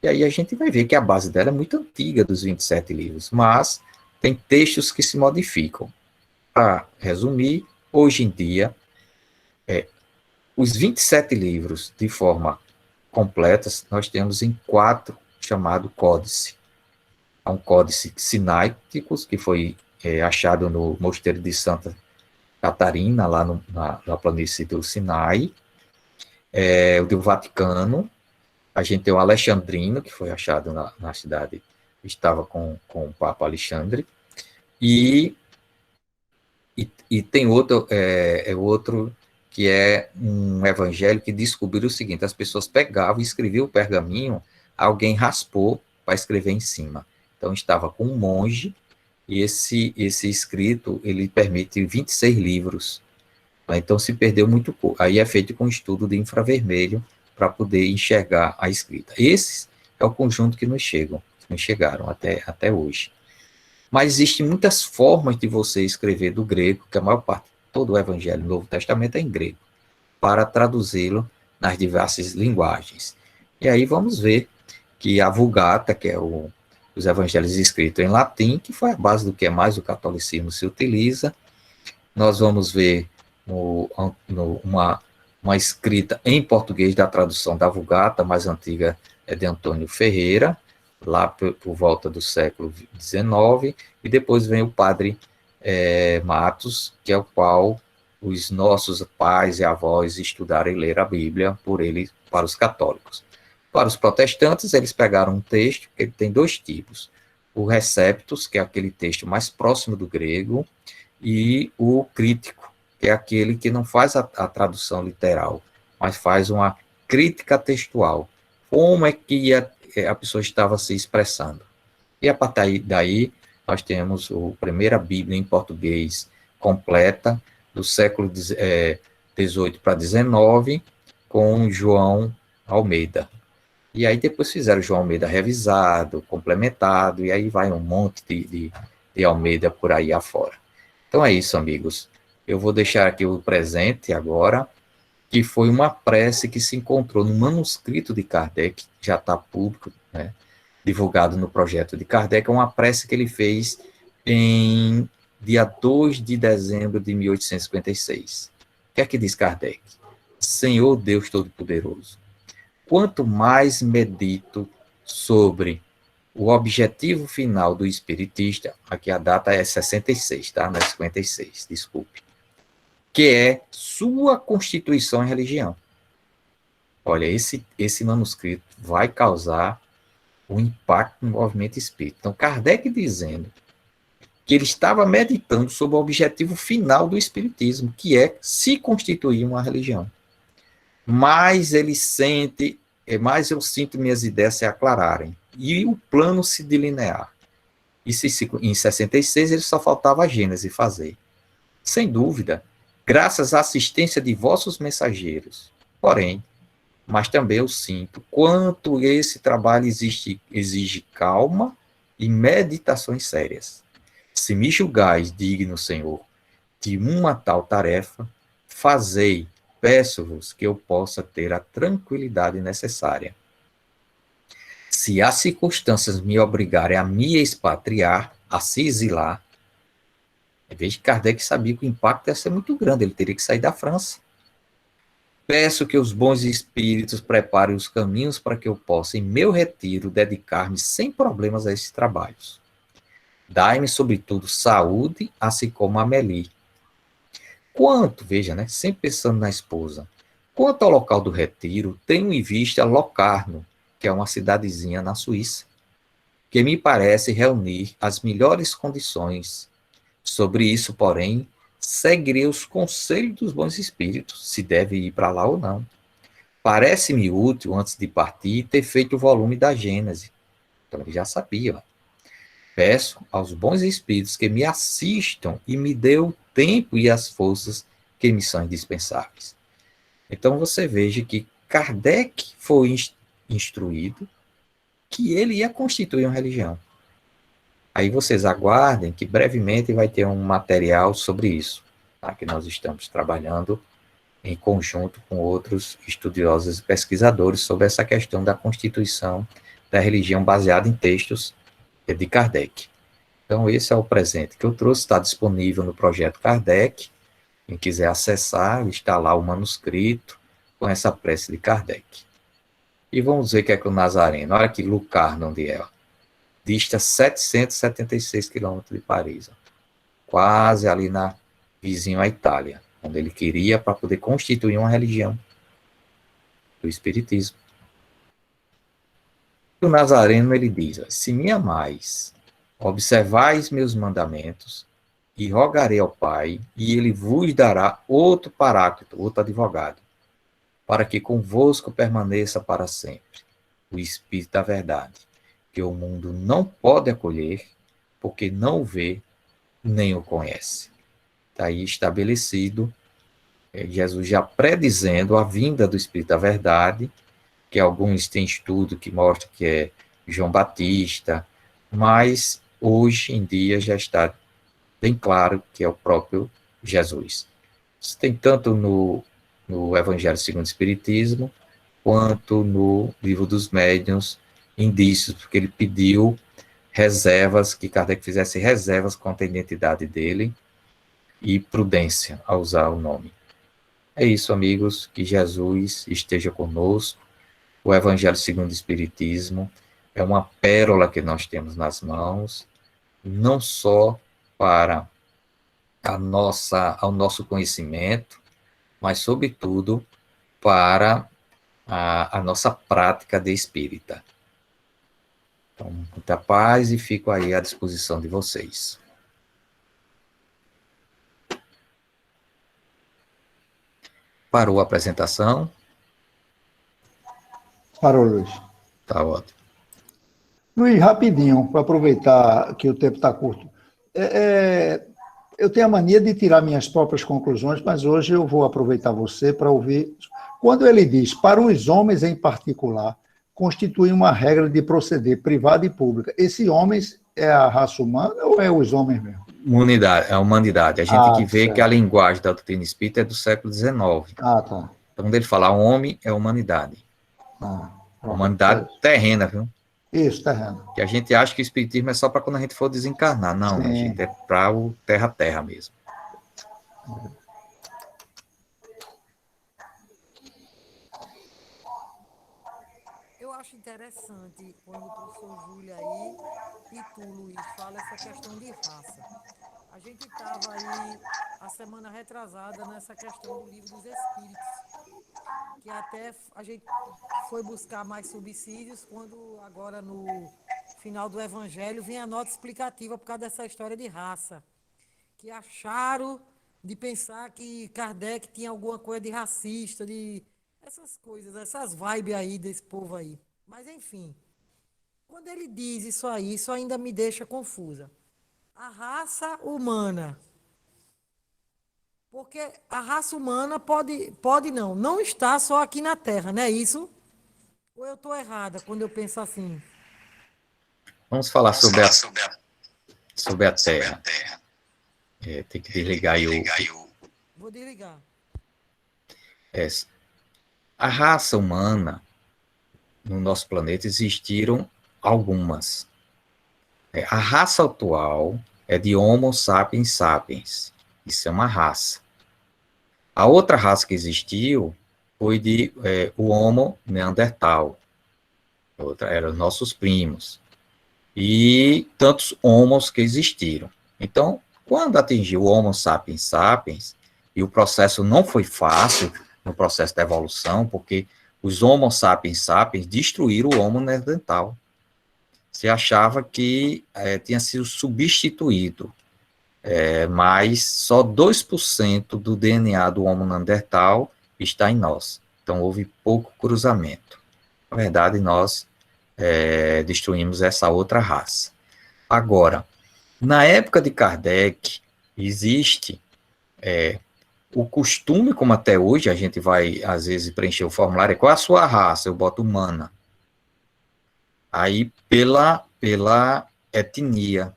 E aí a gente vai ver que a base dela é muito antiga, dos 27 livros, mas tem textos que se modificam. Para resumir, hoje em dia, os 27 livros, de forma completa, nós temos em 4, chamado Códice. Há um Códice Sinaítico, que foi achado no Mosteiro de Santa Catarina, lá na planície do Sinai. O do Vaticano. A gente tem o Alexandrino, que foi achado na cidade, estava com o Papa Alexandre. E tem outro que é um evangelho que descobriu o seguinte: as pessoas pegavam e escreviam o pergaminho, alguém raspou para escrever em cima. Então, estava com um monge, e esse escrito, ele permite 26 livros. Né? Então, se perdeu muito pouco. Aí é feito com estudo de infravermelho para poder enxergar a escrita. Esse é o conjunto que nos chegaram até hoje. Mas existem muitas formas de você escrever do grego, que a maior parte, todo o Evangelho do Novo Testamento é em grego, para traduzi-lo nas diversas linguagens. E aí vamos ver que a Vulgata, que é os evangelhos escritos em latim, que foi a base do que mais o catolicismo se utiliza, nós vamos ver uma escrita em português da tradução da Vulgata, mais antiga é de Antônio Ferreira, lá por volta do século XIX, e depois vem o padre Matos, que é o qual os nossos pais e avós estudaram e leram a Bíblia por ele, para os católicos. Para os protestantes, eles pegaram um texto, que ele tem dois tipos, o receptus, que é aquele texto mais próximo do grego, e o crítico, que é aquele que não faz a tradução literal, mas faz uma crítica textual. Como é que a pessoa estava se expressando? E a partir daí, nós temos a primeira Bíblia em português completa, do século XVIII para XIX, com João Almeida. E aí depois fizeram João Almeida revisado, complementado, e aí vai um monte de Almeida por aí afora. Então é isso, amigos. Eu vou deixar aqui o presente agora, que foi uma prece que se encontrou no manuscrito de Kardec, já está público, né, divulgado no projeto de Kardec, é uma prece que ele fez em dia 2 de dezembro de 1856. O que é que diz Kardec? Senhor Deus Todo-Poderoso, quanto mais medito sobre o objetivo final do espiritista, aqui a data é 66, tá? Não é 56, desculpe, que é sua constituição e religião. Olha, esse manuscrito vai causar um impacto no movimento espírita. Então, Kardec dizendo que ele estava meditando sobre o objetivo final do espiritismo, que é se constituir uma religião. Mais ele sente, mais eu sinto minhas ideias se aclararem, e o plano se delinear. E em 66 ele só faltava a Gênese fazer. Sem dúvida, graças à assistência de vossos mensageiros. Porém, mas também eu sinto quanto esse trabalho exige calma e meditações sérias. Se me julgais digno, Senhor, de uma tal tarefa, fazei, peço-vos que eu possa ter a tranquilidade necessária. Se as circunstâncias me obrigarem a me expatriar, a se exilar, em vez de Kardec sabia que o impacto ia ser muito grande, ele teria que sair da França. Peço que os bons espíritos preparem os caminhos para que eu possa, em meu retiro, dedicar-me sem problemas a esses trabalhos. Dai-me, sobretudo, saúde, assim como a Amélie. Quanto, veja, né, sempre pensando na esposa, quanto ao local do retiro, tenho em vista Locarno, que é uma cidadezinha na Suíça, que me parece reunir as melhores condições. Sobre isso, porém, seguirei os conselhos dos bons espíritos, se deve ir para lá ou não. Parece-me útil, antes de partir, ter feito o volume da Gênese. Então, ele já sabia. Peço aos bons espíritos que me assistam e me dê o tempo e as forças que me são indispensáveis. Então, você veja que Kardec foi instruído que ele ia constituir uma religião. Aí vocês aguardem que brevemente vai ter um material sobre isso, tá? Que nós estamos trabalhando em conjunto com outros estudiosos e pesquisadores sobre essa questão da constituição da religião baseada em textos de Kardec. Então, esse é o presente que eu trouxe, está disponível no projeto Kardec. Quem quiser acessar, está lá o manuscrito com essa prece de Kardec. E vamos ver o que é que o Nazareno, olha aqui, Lucarno, onde é, ó, dista 776 quilômetros de Paris, ó, quase ali vizinho à Itália, onde ele queria para poder constituir uma religião do Espiritismo. O Nazareno, ele diz, se me amais, observais meus mandamentos, e rogarei ao Pai, e ele vos dará outro paráclito, outro advogado, para que convosco permaneça para sempre o Espírito da verdade, que o mundo não pode acolher, porque não o vê, nem o conhece. Está aí estabelecido, Jesus já predizendo a vinda do Espírito da Verdade, que alguns têm estudo que mostra que é João Batista, mas hoje em dia já está bem claro que é o próprio Jesus. Isso tem tanto no Evangelho segundo o Espiritismo, quanto no Livro dos Médiuns, indícios, porque ele pediu reservas, que Kardec fizesse reservas quanto à identidade dele e prudência ao usar o nome. É isso, amigos, que Jesus esteja conosco. O Evangelho segundo o Espiritismo é uma pérola que nós temos nas mãos, não só para ao nosso conhecimento, mas, sobretudo, para a nossa prática de espírita. Então, muita paz e fico aí à disposição de vocês. Parou a apresentação? Parou, Luiz. Tá ótimo. Luiz, rapidinho, para aproveitar que o tempo está curto. Eu tenho a mania de tirar minhas próprias conclusões, mas hoje eu vou aproveitar você para ouvir. Quando ele diz, para os homens em particular, constitui uma regra de proceder privada e pública. Esses homens é a raça humana ou é os homens mesmo? A humanidade. A gente tem que ver certo. que a linguagem da doutrina espírita é do século XIX. Ah, tá. Então, quando ele fala homem, é humanidade. Humanidade terrena, viu? Isso, terreno. Que a gente acha que o espiritismo é só para quando a gente for desencarnar. Não, Sim. a gente é para o terra-terra mesmo. Eu acho interessante quando o professor Júlio aí e tu, Luiz, fala essa questão de raça. A gente estava aí a semana retrasada nessa questão do Livro dos Espíritos, que até a gente foi buscar mais subsídios quando agora no final do Evangelho vem a nota explicativa por causa dessa história de raça, que acharam de pensar que Kardec tinha alguma coisa de racista, de essas coisas, essas vibes aí desse povo aí. Mas enfim, quando ele diz isso aí, isso ainda me deixa confusa. A raça humana. Porque a raça humana pode não está só aqui na Terra, não é isso? Ou eu estou errada quando eu penso assim? Vamos falar sobre a Terra. Tem que desligar aí o... Vou desligar. A raça humana, no nosso planeta, existiram algumas. A raça atual é de Homo sapiens sapiens. Isso é uma raça. A outra raça que existiu foi o Homo neandertal. Eram os nossos primos. E tantos homos que existiram. Então, quando atingiu o Homo sapiens sapiens, e o processo não foi fácil, no processo da evolução, porque os Homo sapiens sapiens destruíram o Homo neandertal. Se achava que tinha sido substituído, mas só 2% do DNA do Homo neandertal está em nós. Então, houve pouco cruzamento. Na verdade, nós destruímos essa outra raça. Agora, na época de Kardec, existe o costume, como até hoje, a gente vai, às vezes, preencher o formulário, qual é a sua raça? Eu boto humana. Aí, pela etnia,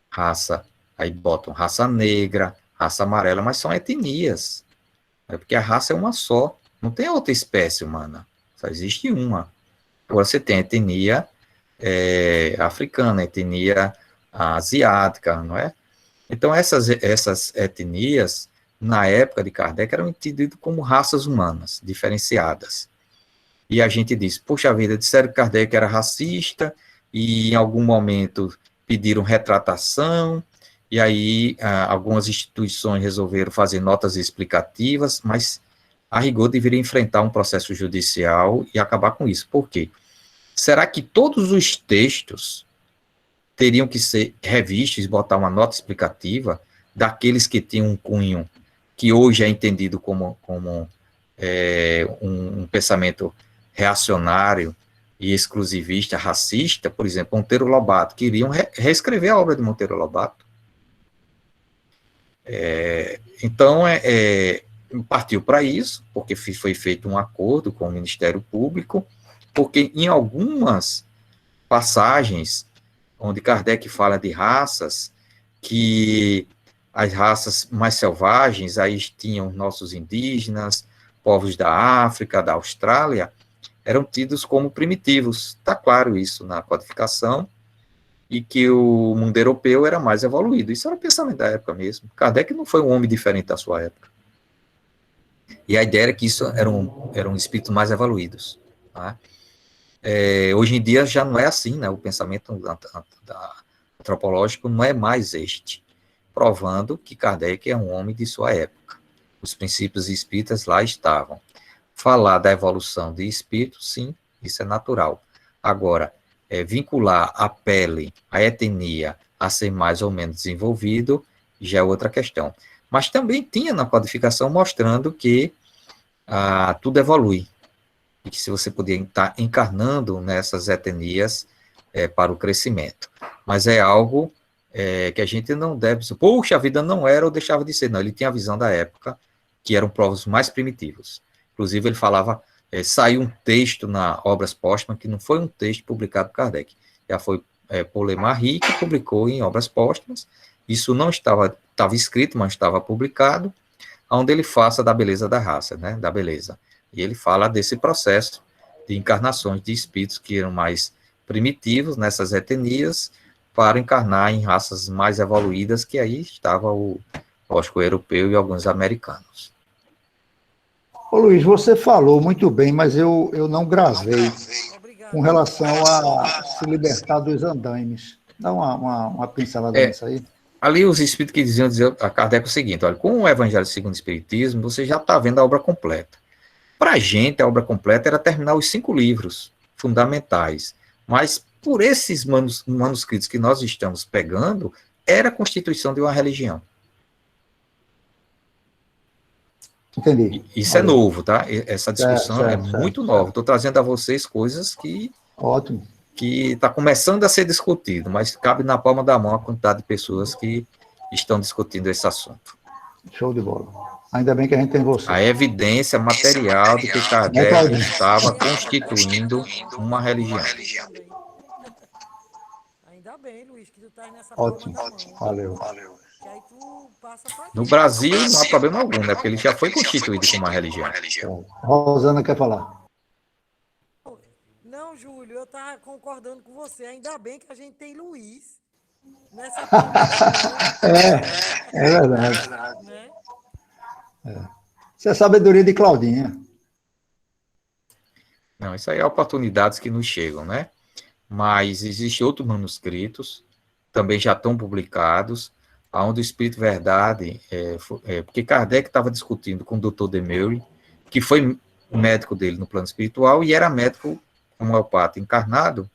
raça, aí botam raça negra, raça amarela, mas são etnias. Porque a raça é uma só, não tem outra espécie humana, só existe uma. Agora você tem a etnia africana, a etnia asiática, não é? Então, essas etnias, na época de Kardec, eram entendidas como raças humanas, diferenciadas. E a gente diz, puxa vida, disseram que Kardec era racista, e em algum momento pediram retratação, e aí algumas instituições resolveram fazer notas explicativas, mas a rigor deveria enfrentar um processo judicial e acabar com isso. Por quê? Será que todos os textos teriam que ser revistos e botar uma nota explicativa daqueles que tinham um cunho que hoje é entendido como um pensamento reacionário e exclusivista, racista, por exemplo, Monteiro Lobato, queriam reescrever a obra de Monteiro Lobato. Então, partiu para isso, porque foi feito um acordo com o Ministério Público, porque em algumas passagens, onde Kardec fala de raças, que as raças mais selvagens, aí tinham nossos indígenas, povos da África, da Austrália, eram tidos como primitivos. Está claro isso na codificação, e que o mundo europeu era mais evoluído. Isso era o pensamento da época mesmo. Kardec não foi um homem diferente da sua época. E a ideia era que isso eram espíritos mais evoluídos. Tá? Hoje em dia já não é assim, né? O pensamento antropológico não é mais este, provando que Kardec é um homem de sua época. Os princípios espíritas lá estavam. Falar da evolução de espírito, sim, isso é natural. Agora, vincular a pele, a etnia, a ser mais ou menos desenvolvido, já é outra questão. Mas também tinha na codificação mostrando que tudo evolui, e que se você podia estar encarnando nessas etnias para o crescimento. Mas é algo que a gente não deve dizer, poxa, a vida não era ou deixava de ser. Não, ele tinha a visão da época, que eram povos mais primitivos. Inclusive, ele falava, saiu um texto na Obras Póstumas, que não foi um texto publicado por Kardec, já foi Paul Lemarry, que publicou em Obras Póstumas. Isso não estava escrito, mas estava publicado, onde ele fala da beleza da raça, né, da beleza. E ele fala desse processo de encarnações de espíritos que eram mais primitivos nessas etnias, para encarnar em raças mais evoluídas, que aí estava lógico, o europeu e alguns americanos. Ô Luiz, você falou muito bem, mas eu não gravei com relação a se libertar dos andaimes. Dá uma pincelada nisso aí. Ali os espíritos que diziam a Kardec o seguinte, olha, com o Evangelho segundo o Espiritismo, você já está vendo a obra completa. Para a gente, a obra completa era terminar os 5 livros fundamentais, mas por esses manuscritos que nós estamos pegando, era a constituição de uma religião. Entendi. Isso é novo, tá? Essa discussão é muito nova. Estou trazendo a vocês coisas que... Ótimo. Que está começando a ser discutido, mas cabe na palma da mão a quantidade de pessoas que estão discutindo esse assunto. Show de bola. Ainda bem que a gente tem você. A evidência material de que Kardec estava constituindo uma religião. Ainda bem, Luiz, que tu tá nessa Ótimo. palma da mão. Valeu. Que aí tu passa pra No Brasil não há problema algum, né? Porque ele já foi constituído como uma religião. Rosana quer falar. Não, Júlio, eu tava concordando com você. Ainda bem que a gente tem Luiz nessa palma da mão. É verdade. Né? Isso é sabedoria de Claudinha. Não, isso aí é oportunidades que nos chegam, né? Mas existem outros manuscritos, também já estão publicados, onde o Espírito Verdade, porque Kardec estava discutindo com o Dr. Demery, que foi médico dele no plano espiritual, e era médico homeopata encarnado.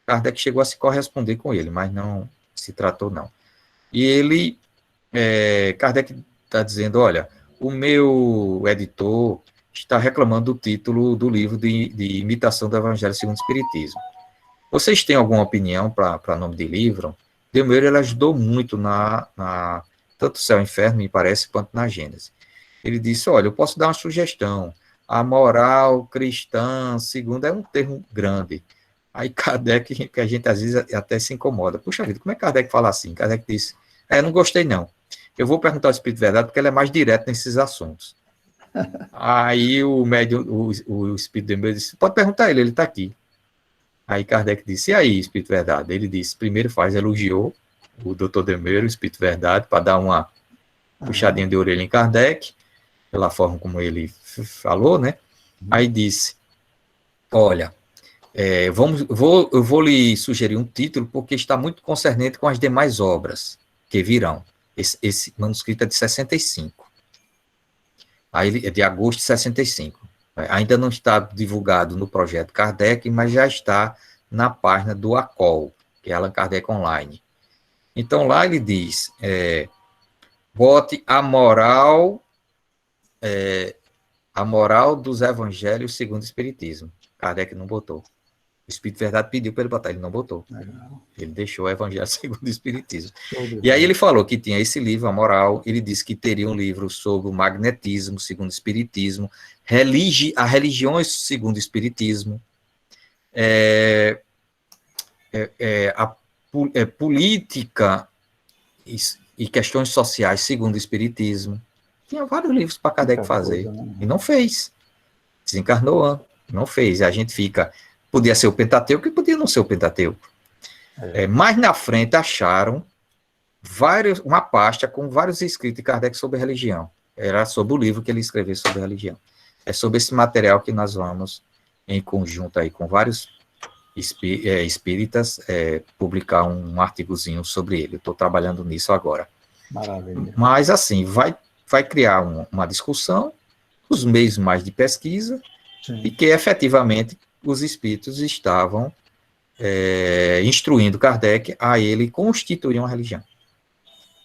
Kardec chegou a se corresponder com ele, mas não se tratou, não. E ele, Kardec está dizendo, olha, o meu editor está reclamando do título do livro de imitação do Evangelho segundo o Espiritismo. Vocês têm alguma opinião para nome de livro? Demery, ele ajudou muito tanto Céu e Inferno, me parece, quanto na Gênese. Ele disse, olha, eu posso dar uma sugestão. A moral cristã, segundo, é um termo grande. Aí Kardec, que a gente às vezes até se incomoda. Puxa vida, como é que Kardec fala assim? Kardec disse, não gostei não. Eu vou perguntar ao Espírito Verdade, porque ele é mais direto nesses assuntos. Aí o médium, o Espírito de Deus disse, pode perguntar a ele está aqui. Aí Kardec disse, e aí, Espírito Verdade? Ele disse, primeiro elogiou o Dr. Demery, o Espírito Verdade, para dar uma puxadinha de orelha em Kardec, pela forma como ele falou, né? Aí disse, olha, eu vou lhe sugerir um título, porque está muito concernente com as demais obras que virão. Esse manuscrito é de 65. Aí, é de agosto de 65. Ainda não está divulgado no projeto Kardec, mas já está na página do ACOL, que é Allan Kardec Online. Então, lá ele diz, bote a moral dos evangelhos segundo o Espiritismo. Kardec não botou. O Espírito de Verdade pediu para ele botar, ele não botou. Legal. Ele deixou o Evangelho segundo o Espiritismo. Show de E aí bola. ele falou que tinha esse livro, A Moral, ele disse que teria um livro sobre o magnetismo, segundo o Espiritismo, a religiões, segundo o Espiritismo, a política e questões sociais, segundo o Espiritismo. Tinha vários livros para Kardec Muita fazer. coisa, né? E não fez. Desencarnou, não fez. E a gente fica... Podia ser o Pentateuco e podia não ser o Pentateuco. Mais na frente acharam uma pasta com vários escritos de Kardec sobre religião. Era sobre o livro que ele escreveu sobre religião. É sobre esse material que nós vamos, em conjunto aí com vários espíritas, publicar um artigozinho sobre ele. Estou trabalhando nisso agora. Maravilha. Mas, assim, vai criar uma discussão, os meios mais de pesquisa, Sim. e que, efetivamente, os espíritos estavam instruindo Kardec a ele constituir uma religião.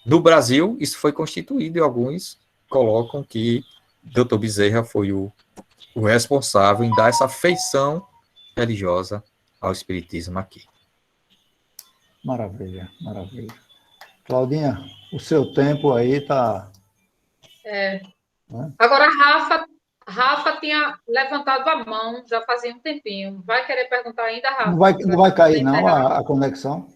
No Brasil, isso foi constituído, e alguns colocam que Dr. Bezerra foi o responsável em dar essa feição religiosa ao espiritismo aqui. Maravilha, maravilha. Claudinha, o seu tempo aí está... Agora, Rafa tinha levantado a mão já fazia um tempinho. Vai querer perguntar ainda, Rafa? Não vai cair, não, a conexão?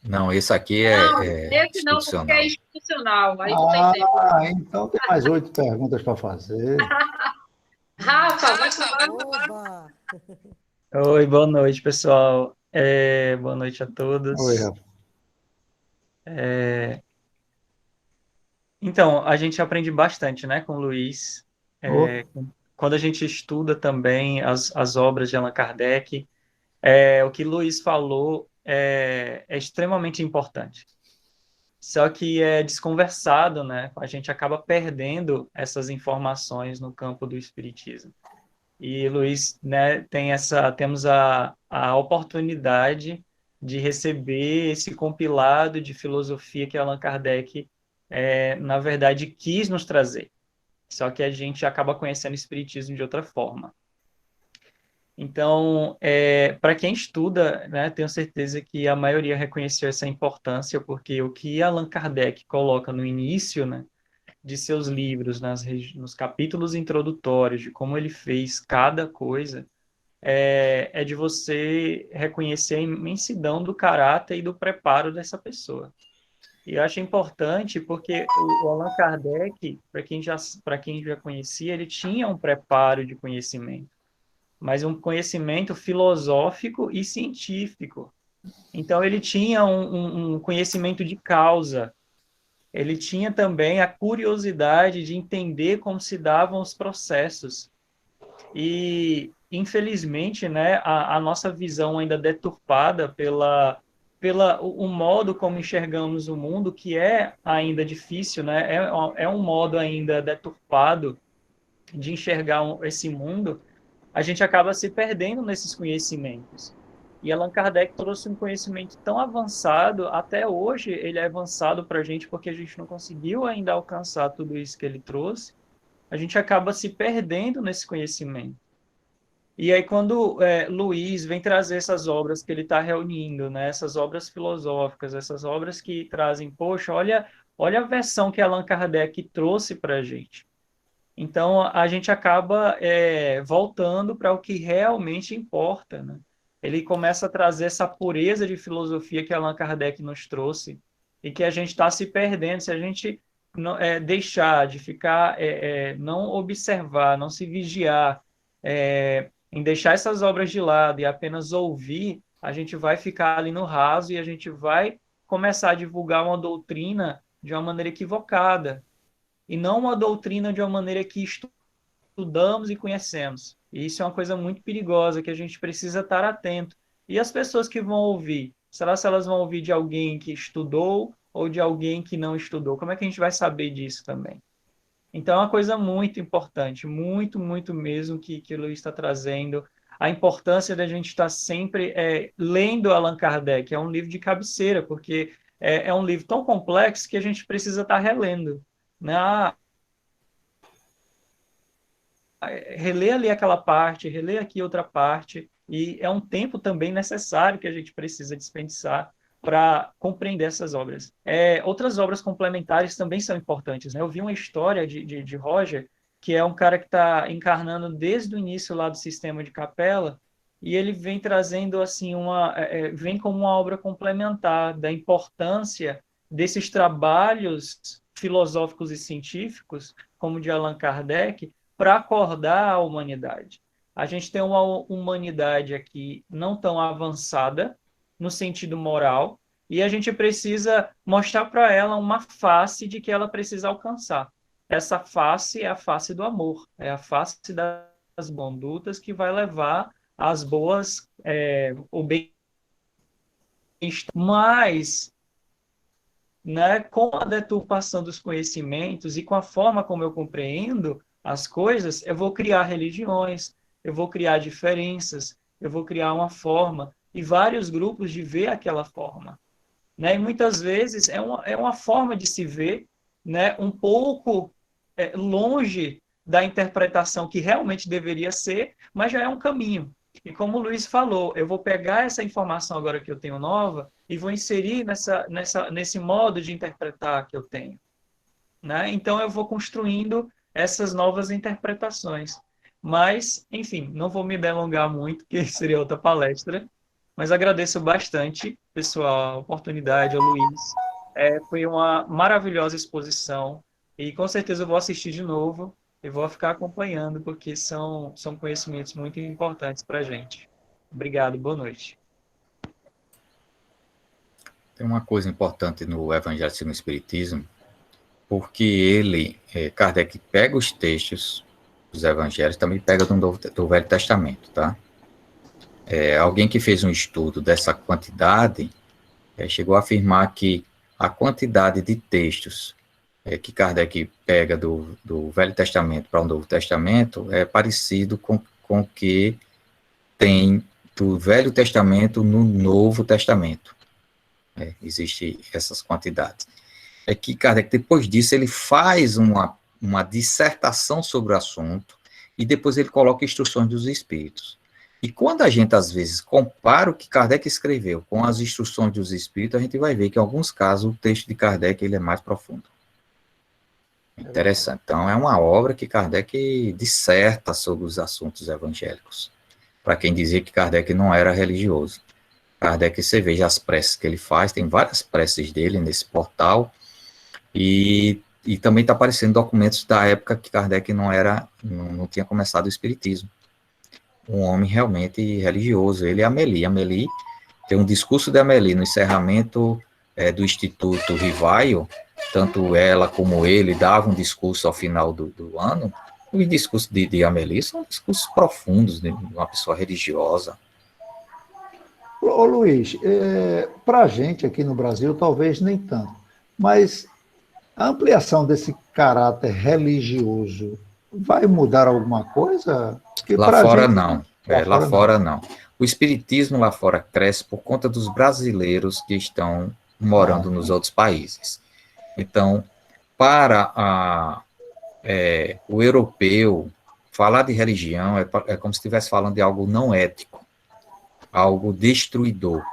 Não, esse aqui Não, é esse não, porque é institucional. institucional. Aí não tem tempo. Então tem mais 8 perguntas para fazer. Rafa, vai falar. Oba! Oi, boa noite, pessoal. Boa noite a todos. Oi, Rafa. Então, a gente aprende bastante, né, com o Luiz. Quando a gente estuda também as obras de Allan Kardec, o que Luiz falou é extremamente importante. Só que é desconversado, né? A gente acaba perdendo essas informações no campo do espiritismo. E Luiz, né, temos a oportunidade de receber esse compilado de filosofia que Allan Kardec, na verdade, quis nos trazer. Só que a gente acaba conhecendo o espiritismo de outra forma. Então, para quem estuda, né, tenho certeza que a maioria reconheceu essa importância, porque o que Allan Kardec coloca no início, né, de seus livros, nos capítulos introdutórios, de como ele fez cada coisa, é de você reconhecer a imensidão do caráter e do preparo dessa pessoa. E eu acho importante porque o Allan Kardec, para quem já conhecia, ele tinha um preparo de conhecimento, mas um conhecimento filosófico e científico. Então, ele tinha um conhecimento de causa, ele tinha também a curiosidade de entender como se davam os processos. E, infelizmente, né, a nossa visão ainda deturpada o modo como enxergamos o mundo, que é ainda difícil, né, é um modo ainda deturpado de enxergar esse mundo, a gente acaba se perdendo nesses conhecimentos. E Allan Kardec trouxe um conhecimento tão avançado, até hoje ele é avançado para a gente, porque a gente não conseguiu ainda alcançar tudo isso que ele trouxe, a gente acaba se perdendo nesse conhecimento. E aí quando Luiz vem trazer essas obras que ele está reunindo, né, essas obras filosóficas, essas obras que trazem, poxa, olha a versão que Allan Kardec trouxe para a gente. Então, a gente acaba voltando para o que realmente importa, né? Ele começa a trazer essa pureza de filosofia que Allan Kardec nos trouxe e que a gente está se perdendo se a gente não, deixar de ficar, não observar, não se vigiar, em deixar essas obras de lado e apenas ouvir, a gente vai ficar ali no raso e a gente vai começar a divulgar uma doutrina de uma maneira equivocada, e não uma doutrina de uma maneira que estudamos e conhecemos. E isso é uma coisa muito perigosa, que a gente precisa estar atento. E as pessoas que vão ouvir, será se elas vão ouvir de alguém que estudou ou de alguém que não estudou? Como é que a gente vai saber disso também? Então, é uma coisa muito importante, muito, muito mesmo que o Luiz está trazendo. A importância da gente estar sempre lendo Allan Kardec. É um livro de cabeceira, porque é um livro tão complexo que a gente precisa estar relendo. Né? Reler ali aquela parte, reler aqui outra parte, E é um tempo também necessário que a gente precisa dispensar para compreender essas obras. Outras obras complementares também são importantes, né? Eu vi uma história de Roger, que é um cara que está encarnando desde o início lá do sistema de capela, e ele vem trazendo assim vem como uma obra complementar da importância desses trabalhos filosóficos e científicos, como o de Allan Kardec, para acordar a humanidade. A gente tem uma humanidade aqui não tão avançada no sentido moral, e a gente precisa mostrar para ela uma face de que ela precisa alcançar. Essa face é a face do amor, é a face das condutas que vai levar às boas, o bem-estar. Mas, né, com a deturpação dos conhecimentos e com a forma como eu compreendo as coisas, eu vou criar religiões, eu vou criar diferenças, eu vou criar uma forma e vários grupos de ver aquela forma, né? E muitas vezes é uma forma de se ver, né, um pouco longe da interpretação que realmente deveria ser, mas já é um caminho. E como o Luiz falou, eu vou pegar essa informação agora que eu tenho nova e vou inserir nesse modo de interpretar que eu tenho, né? Então eu vou construindo essas novas interpretações. Mas, enfim, não vou me delongar muito, que seria outra palestra, mas agradeço bastante, pessoal, a oportunidade, ao Luiz. Foi uma maravilhosa exposição e com certeza eu vou assistir de novo e vou ficar acompanhando, porque são conhecimentos muito importantes para a gente. Obrigado, boa noite. Tem uma coisa importante no Evangelho segundo o Espiritismo, porque Kardec pega os textos dos evangelhos, também pega do Velho Testamento, tá? Alguém que fez um estudo dessa quantidade, chegou a afirmar que a quantidade de textos que Kardec pega do Velho Testamento para o Novo Testamento é parecido com o que tem do Velho Testamento no Novo Testamento. Existem essas quantidades. É que Kardec, depois disso, ele faz uma dissertação sobre o assunto e depois ele coloca instruções dos espíritos. E quando a gente, às vezes, compara o que Kardec escreveu com as instruções dos espíritos, a gente vai ver que, em alguns casos, o texto de Kardec ele é mais profundo. Interessante. Então, é uma obra que Kardec disserta sobre os assuntos evangélicos. Para quem dizia que Kardec não era religioso. Kardec, você veja as preces que ele faz, tem várias preces dele nesse portal, e também está aparecendo documentos da época que Kardec não tinha começado o espiritismo. Um homem realmente religioso. Ele é Amélie. Amélie tem um discurso de Amélie no encerramento do Instituto Rivaio, tanto ela como ele davam um discurso ao final do ano. Os discursos de Amélie são discursos profundos de uma pessoa religiosa. Ô Luiz, para a gente aqui no Brasil, talvez nem tanto, mas a ampliação desse caráter religioso vai mudar alguma coisa? Porque lá fora gente, não. Lá fora não. O espiritismo lá fora cresce por conta dos brasileiros que estão morando nos outros países. Então, para o europeu, falar de religião é como se estivesse falando de algo não ético, algo destruidor.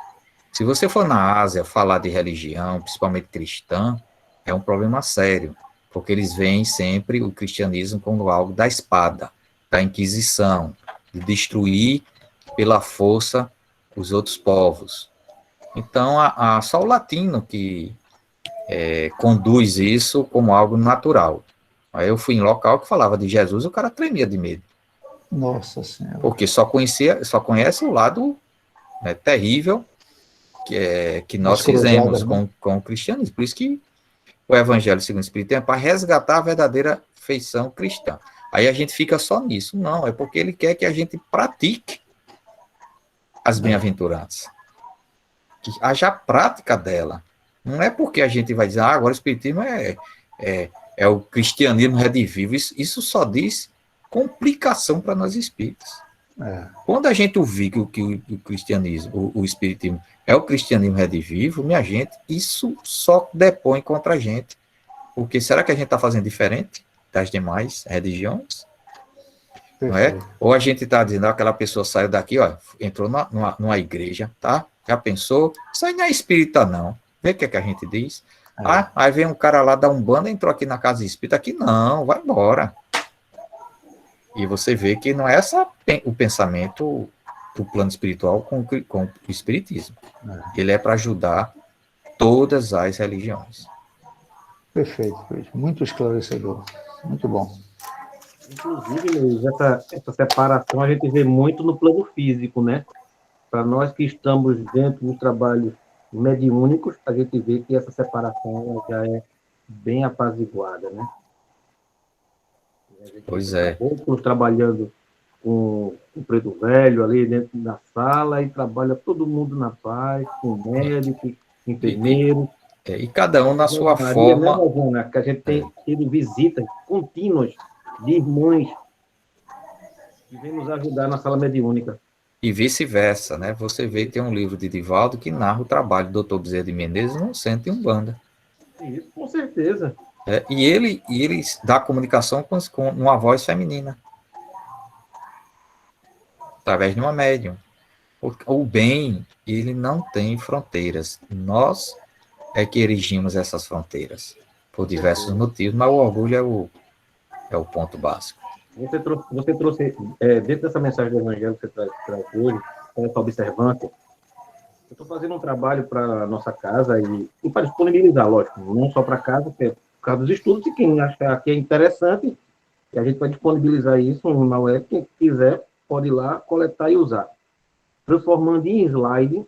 Se você for na Ásia falar de religião, principalmente cristã, é um problema sério, porque eles veem sempre o cristianismo como algo da espada, da Inquisição, de destruir pela força os outros povos. Então, só o latino que conduz isso como algo natural. Aí eu fui em local que falava de Jesus, o cara tremia de medo. Nossa Senhora. Porque só conhece o lado terrível que nós fizemos com o cristianismo. Por isso que o Evangelho segundo o Espiritismo é para resgatar a verdadeira feição cristã. Aí a gente fica só nisso. Não, é porque ele quer que a gente pratique as bem-aventuranças. Que haja prática dela. Não é porque a gente vai dizer, agora o Espiritismo é o cristianismo redivivo. Isso só diz complicação para nós espíritas. Quando a gente ouvir que o cristianismo, o espiritismo é o cristianismo redivivo, minha gente, isso só depõe contra a gente. Porque será que a gente está fazendo diferente das demais religiões? não é? Perfeito. Ou a gente está dizendo, aquela pessoa saiu daqui, ó, entrou numa igreja, tá? Já pensou? Isso aí não é espírita, não. Vê o que é que a gente diz? Ah, aí vem um cara lá da Umbanda, entrou aqui na casa espírita, aqui não, vai embora. E você vê que não é o pensamento do plano espiritual com o espiritismo. Ele é para ajudar todas as religiões. Perfeito, Luiz. Muito esclarecedor. Muito bom. Inclusive, Luiz, essa separação a gente vê muito no plano físico, né? Para nós que estamos dentro dos trabalhos mediúnicos, a gente vê que essa separação já é bem apaziguada, né? Pois é. Poucos trabalhando com o preto velho ali dentro da sala e trabalha todo mundo na paz, com médico, enfermeiro. E cada um na sua Maria, forma. né, Giovana, que a gente tem tido visitas contínuas de irmãs que vêm nos ajudar na sala mediúnica. E vice-versa, né? Você vê que tem um livro de Divaldo que narra o trabalho do Dr. Bezerra de Menezes num centro de Umbanda. Isso, com certeza. E ele dá comunicação com uma voz feminina. Através de uma médium. O bem, ele não tem fronteiras. Nós é que erigimos essas fronteiras. Por diversos motivos, mas o orgulho é o ponto básico. Você trouxe dentro dessa mensagem do Evangelho que você traz hoje, com essa observância, eu estou fazendo um trabalho para a nossa casa e para disponibilizar, lógico, não só para casa, que é por causa dos estudos, e quem achar que é interessante, e a gente vai disponibilizar isso na web, quem quiser pode ir lá, coletar e usar. Transformando em slide,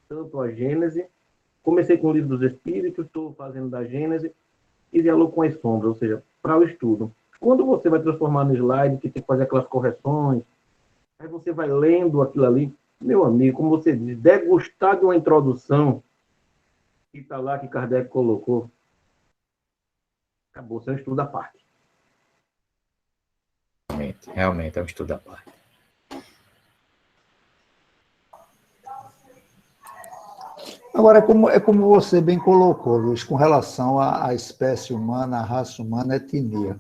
tanto a Gênese, comecei com o Livro dos Espíritos, estou fazendo da Gênese, e diálogo com as sombras, ou seja, para o estudo. Quando você vai transformar no slide, que tem que fazer aquelas correções, aí você vai lendo aquilo ali, meu amigo, como você diz, degustar de uma introdução que está lá, que Kardec colocou, acabou, seu estudo à parte. Realmente é um estudo à parte. Agora, é como você bem colocou, Luiz, com relação à espécie humana, à raça humana, à etnia.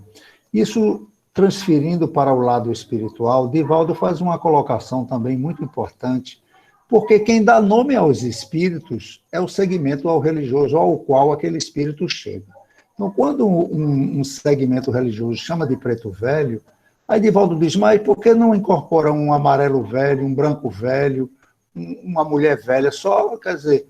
Isso, transferindo para o lado espiritual, Divaldo faz uma colocação também muito importante, porque quem dá nome aos espíritos é o segmento ao religioso ao qual aquele espírito chega. Então, quando um segmento religioso chama de preto velho, aí Divaldo diz, mas por que não incorpora um amarelo velho, um branco velho, uma mulher velha só? Quer dizer,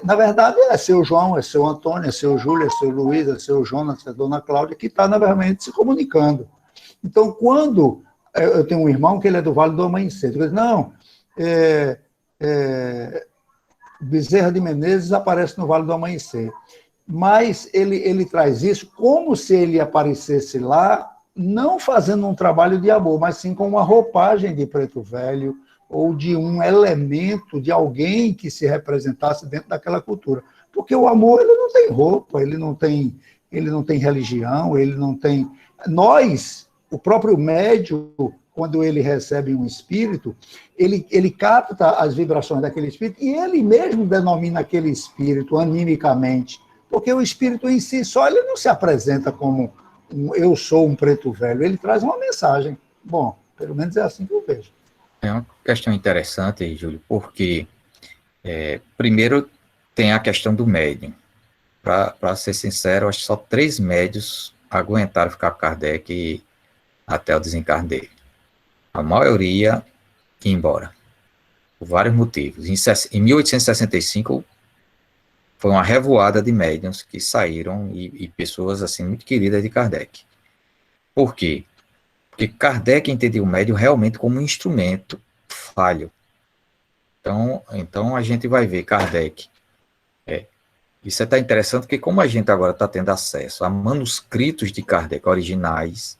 na verdade é seu João, é seu Antônio, é seu Júlio, é seu Luiz, é seu Jonas, é dona Cláudia, que está, na verdade, se comunicando. Então, quando eu tenho um irmão que ele é do Vale do Amanhecer, eu digo, não, Bezerra de Menezes aparece no Vale do Amanhecer, mas ele traz isso como se ele aparecesse lá, não fazendo um trabalho de amor, mas sim com uma roupagem de preto velho, ou de um elemento, de alguém que se representasse dentro daquela cultura. Porque o amor, ele não tem roupa, ele não tem religião, ele não tem... Nós, o próprio médium, quando ele recebe um espírito, ele capta as vibrações daquele espírito e ele mesmo denomina aquele espírito animicamente, porque o espírito em si só, ele não se apresenta como eu sou um preto velho, ele traz uma mensagem. Bom, pelo menos é assim que eu vejo. É uma questão interessante, Júlio, porque, primeiro, tem a questão do médium. Para ser sincero, acho que só 3 médios aguentaram ficar com Kardec até o desencarne dele. A maioria ia embora, por vários motivos. Em 1865, foi uma revoada de médiuns que saíram e pessoas assim muito queridas de Kardec. Por quê? Porque Kardec entendia o médium realmente como um instrumento falho. Então a gente vai ver Kardec. Isso é tão interessante porque como a gente agora está tendo acesso a manuscritos de Kardec originais,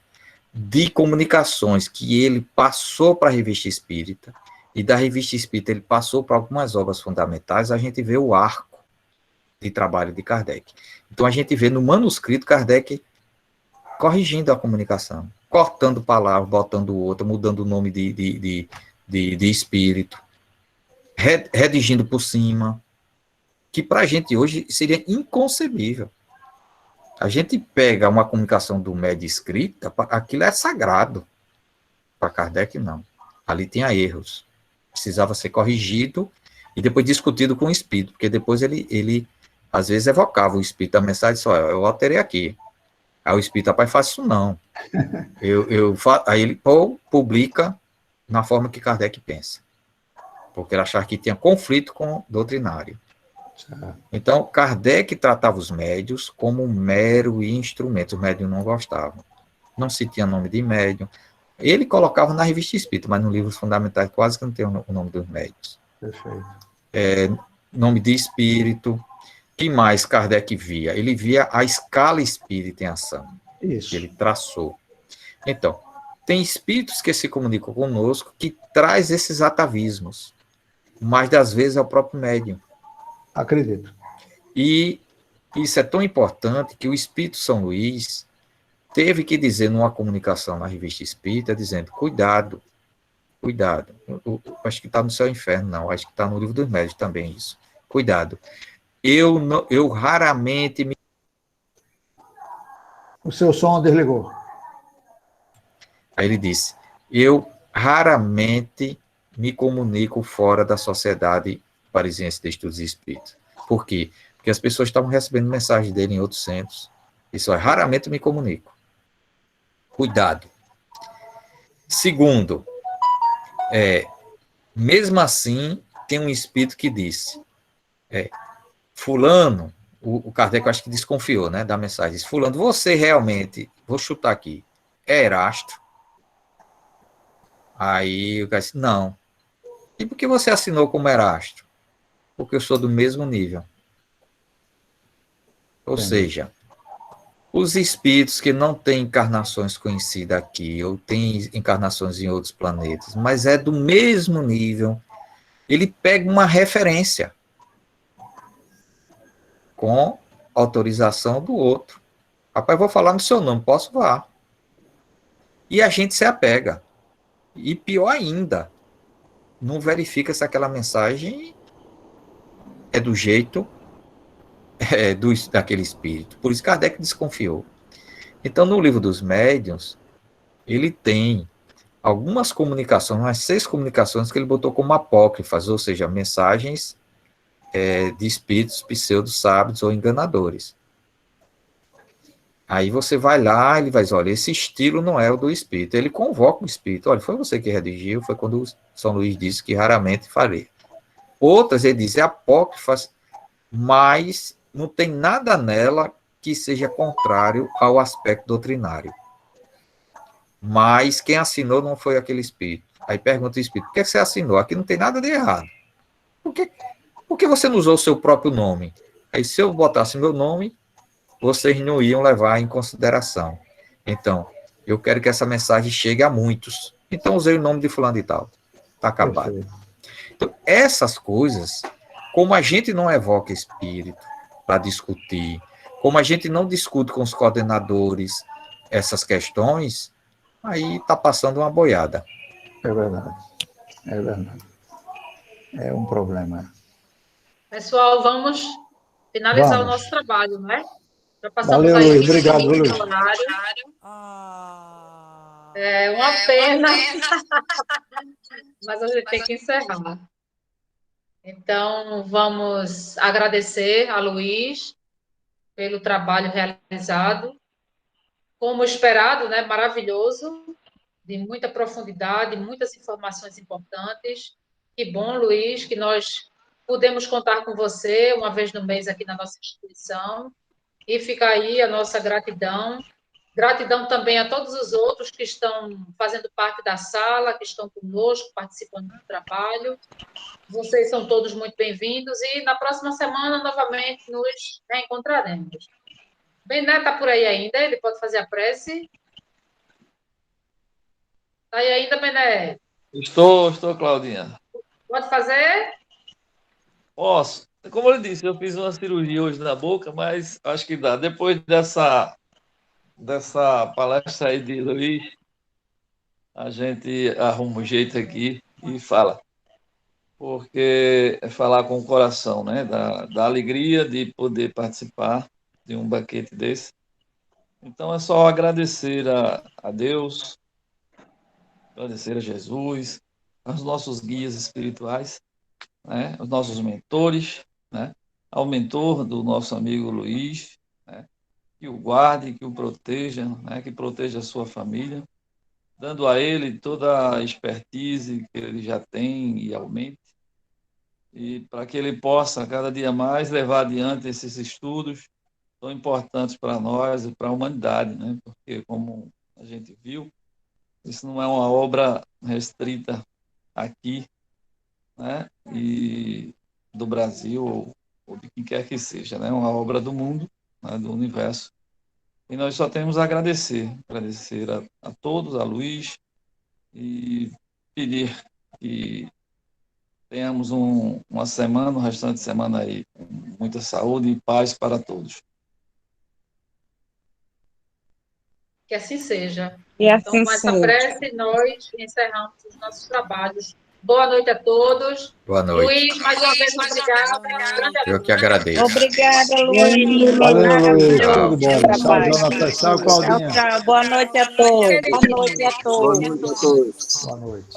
de comunicações que ele passou para a Revista Espírita, e da Revista Espírita ele passou para algumas obras fundamentais, a gente vê o arco de trabalho de Kardec. Então a gente vê no manuscrito Kardec corrigindo a comunicação, cortando palavras, botando outra, mudando o nome de espírito, redigindo por cima, que para a gente hoje seria inconcebível. A gente pega uma comunicação do médium escrita, aquilo é sagrado. Para Kardec, não. Ali tinha erros. Precisava ser corrigido e depois discutido com o espírito, porque depois ele às vezes evocava o espírito da mensagem, só eu alterei aqui. Aí o espírito, rapaz, faz isso não. Aí ele publica na forma que Kardec pensa, porque ele achava que tinha conflito com o doutrinário. Então, Kardec tratava os médios como um mero instrumento. Os médios não gostavam. Não se tinha nome de médium. Ele colocava na revista Espírita, mas nos livros fundamentais quase que não tem o nome dos médios. Perfeito. Nome de espírito. Que mais Kardec via? Ele via a escala espírita em ação. Isso. Que ele traçou. Então, tem espíritos que se comunicam conosco que traz esses atavismos. Mas, das vezes, é o próprio médium. Acredito. E isso é tão importante que o Espírito São Luís teve que dizer numa comunicação na revista Espírita, dizendo, cuidado, cuidado. Acho que está no Céu e Inferno, não. Acho que está no Livro dos Médios também isso. Cuidado. Eu raramente me... O seu som desligou. Aí ele disse, eu raramente me comunico fora da Sociedade Parisiense de Estudos Espíritas. Por quê? Porque as pessoas estavam recebendo mensagem dele em outros centros. Isso é, raramente me comunico. Cuidado. Segundo, mesmo assim, tem um espírito que disse, fulano, o Kardec eu acho que desconfiou, né, da mensagem, disse, fulano, você realmente, vou chutar aqui, é Erasto? Aí o cara disse, não. E por que você assinou como Erasto? Porque eu sou do mesmo nível. Ou seja, os espíritos que não têm encarnações conhecidas aqui, ou têm encarnações em outros planetas, mas é do mesmo nível, ele pega uma referência com autorização do outro. Rapaz, vou falar no seu nome, posso falar. E a gente se apega. E pior ainda, não verifica se aquela mensagem é do jeito daquele espírito. Por isso Kardec desconfiou. Então, no livro dos médiuns, ele tem algumas comunicações, umas 6 comunicações que ele botou como apócrifas, ou seja, mensagens de espíritos pseudo-sábios ou enganadores. Aí você vai lá, ele vai dizer, olha, esse estilo não é o do espírito. Ele convoca o espírito. Olha, foi você que redigiu, foi quando o São Luís disse que raramente faria. Outras, ele diz, apócrifas, mas não tem nada nela que seja contrário ao aspecto doutrinário. Mas quem assinou não foi aquele espírito. Aí pergunta o espírito, por que você assinou? Aqui não tem nada de errado. Por que você não usou o seu próprio nome? Aí se eu botasse meu nome, vocês não iam levar em consideração. Então, eu quero que essa mensagem chegue a muitos. Então, usei o nome de fulano e tal. Está acabado. Perfeito. Então, essas coisas, como a gente não evoca espírito para discutir, como a gente não discute com os coordenadores essas questões, aí está passando uma boiada. É verdade. É verdade. É um problema. Pessoal, vamos finalizar o nosso trabalho, né? Já passamos Valeu, aí Luiz. 20 Obrigado, minutos Luiz. do horário. Ah, É uma pena, mas a gente tem que encerrar. Então, vamos agradecer a Luiz pelo trabalho realizado. Como esperado, né? Maravilhoso, de muita profundidade, muitas informações importantes. Que bom, Luiz, que nós podemos contar com você uma vez no mês aqui na nossa instituição. E fica aí a nossa gratidão. Gratidão também a todos os outros que estão fazendo parte da sala, que estão conosco, participando do trabalho. Vocês são todos muito bem-vindos e na próxima semana, novamente, nos reencontraremos. Bené está por aí ainda? Ele pode fazer a prece? Está aí ainda, Bené? Estou, Claudinha. Pode fazer? Posso. Como eu disse, eu fiz uma cirurgia hoje na boca, mas acho que dá. Depois dessa palestra aí de Luiz, a gente arruma um jeito aqui e fala. Porque é falar com o coração, né? Da alegria de poder participar de um banquete desse. Então é só agradecer a Deus agradecer a Jesus, aos nossos guias espirituais, né? Os nossos mentores, né? Ao mentor do nosso amigo Luiz, né? Que o guarde, que o proteja, né? Que proteja a sua família, dando a ele toda a expertise que ele já tem e aumente, e para que ele possa, cada dia mais, levar adiante esses estudos tão importantes para nós e para a humanidade, né? Porque, como a gente viu, isso não é uma obra restrita aqui, né? E do Brasil ou de quem quer que seja, né? É uma obra do mundo, né? Do universo. E nós só temos a agradecer a todos, a Luiz, e pedir que tenhamos uma semana, um restante de semana aí, com muita saúde e paz para todos. Que assim seja. E assim Então, com essa seja. prece, nós encerramos os nossos trabalhos. Boa noite a todos. Boa noite. Luiz, mais uma vez, obrigada. Grande Eu que agradeço. Obrigada, Luiz. Valeu, Luiz. Tchau. Tudo bom. Tchau, Trabalho. Jonathan. Tchau, Tchau, Claudinha. tchau. Boa noite a todos. Boa noite a todos. Boa noite.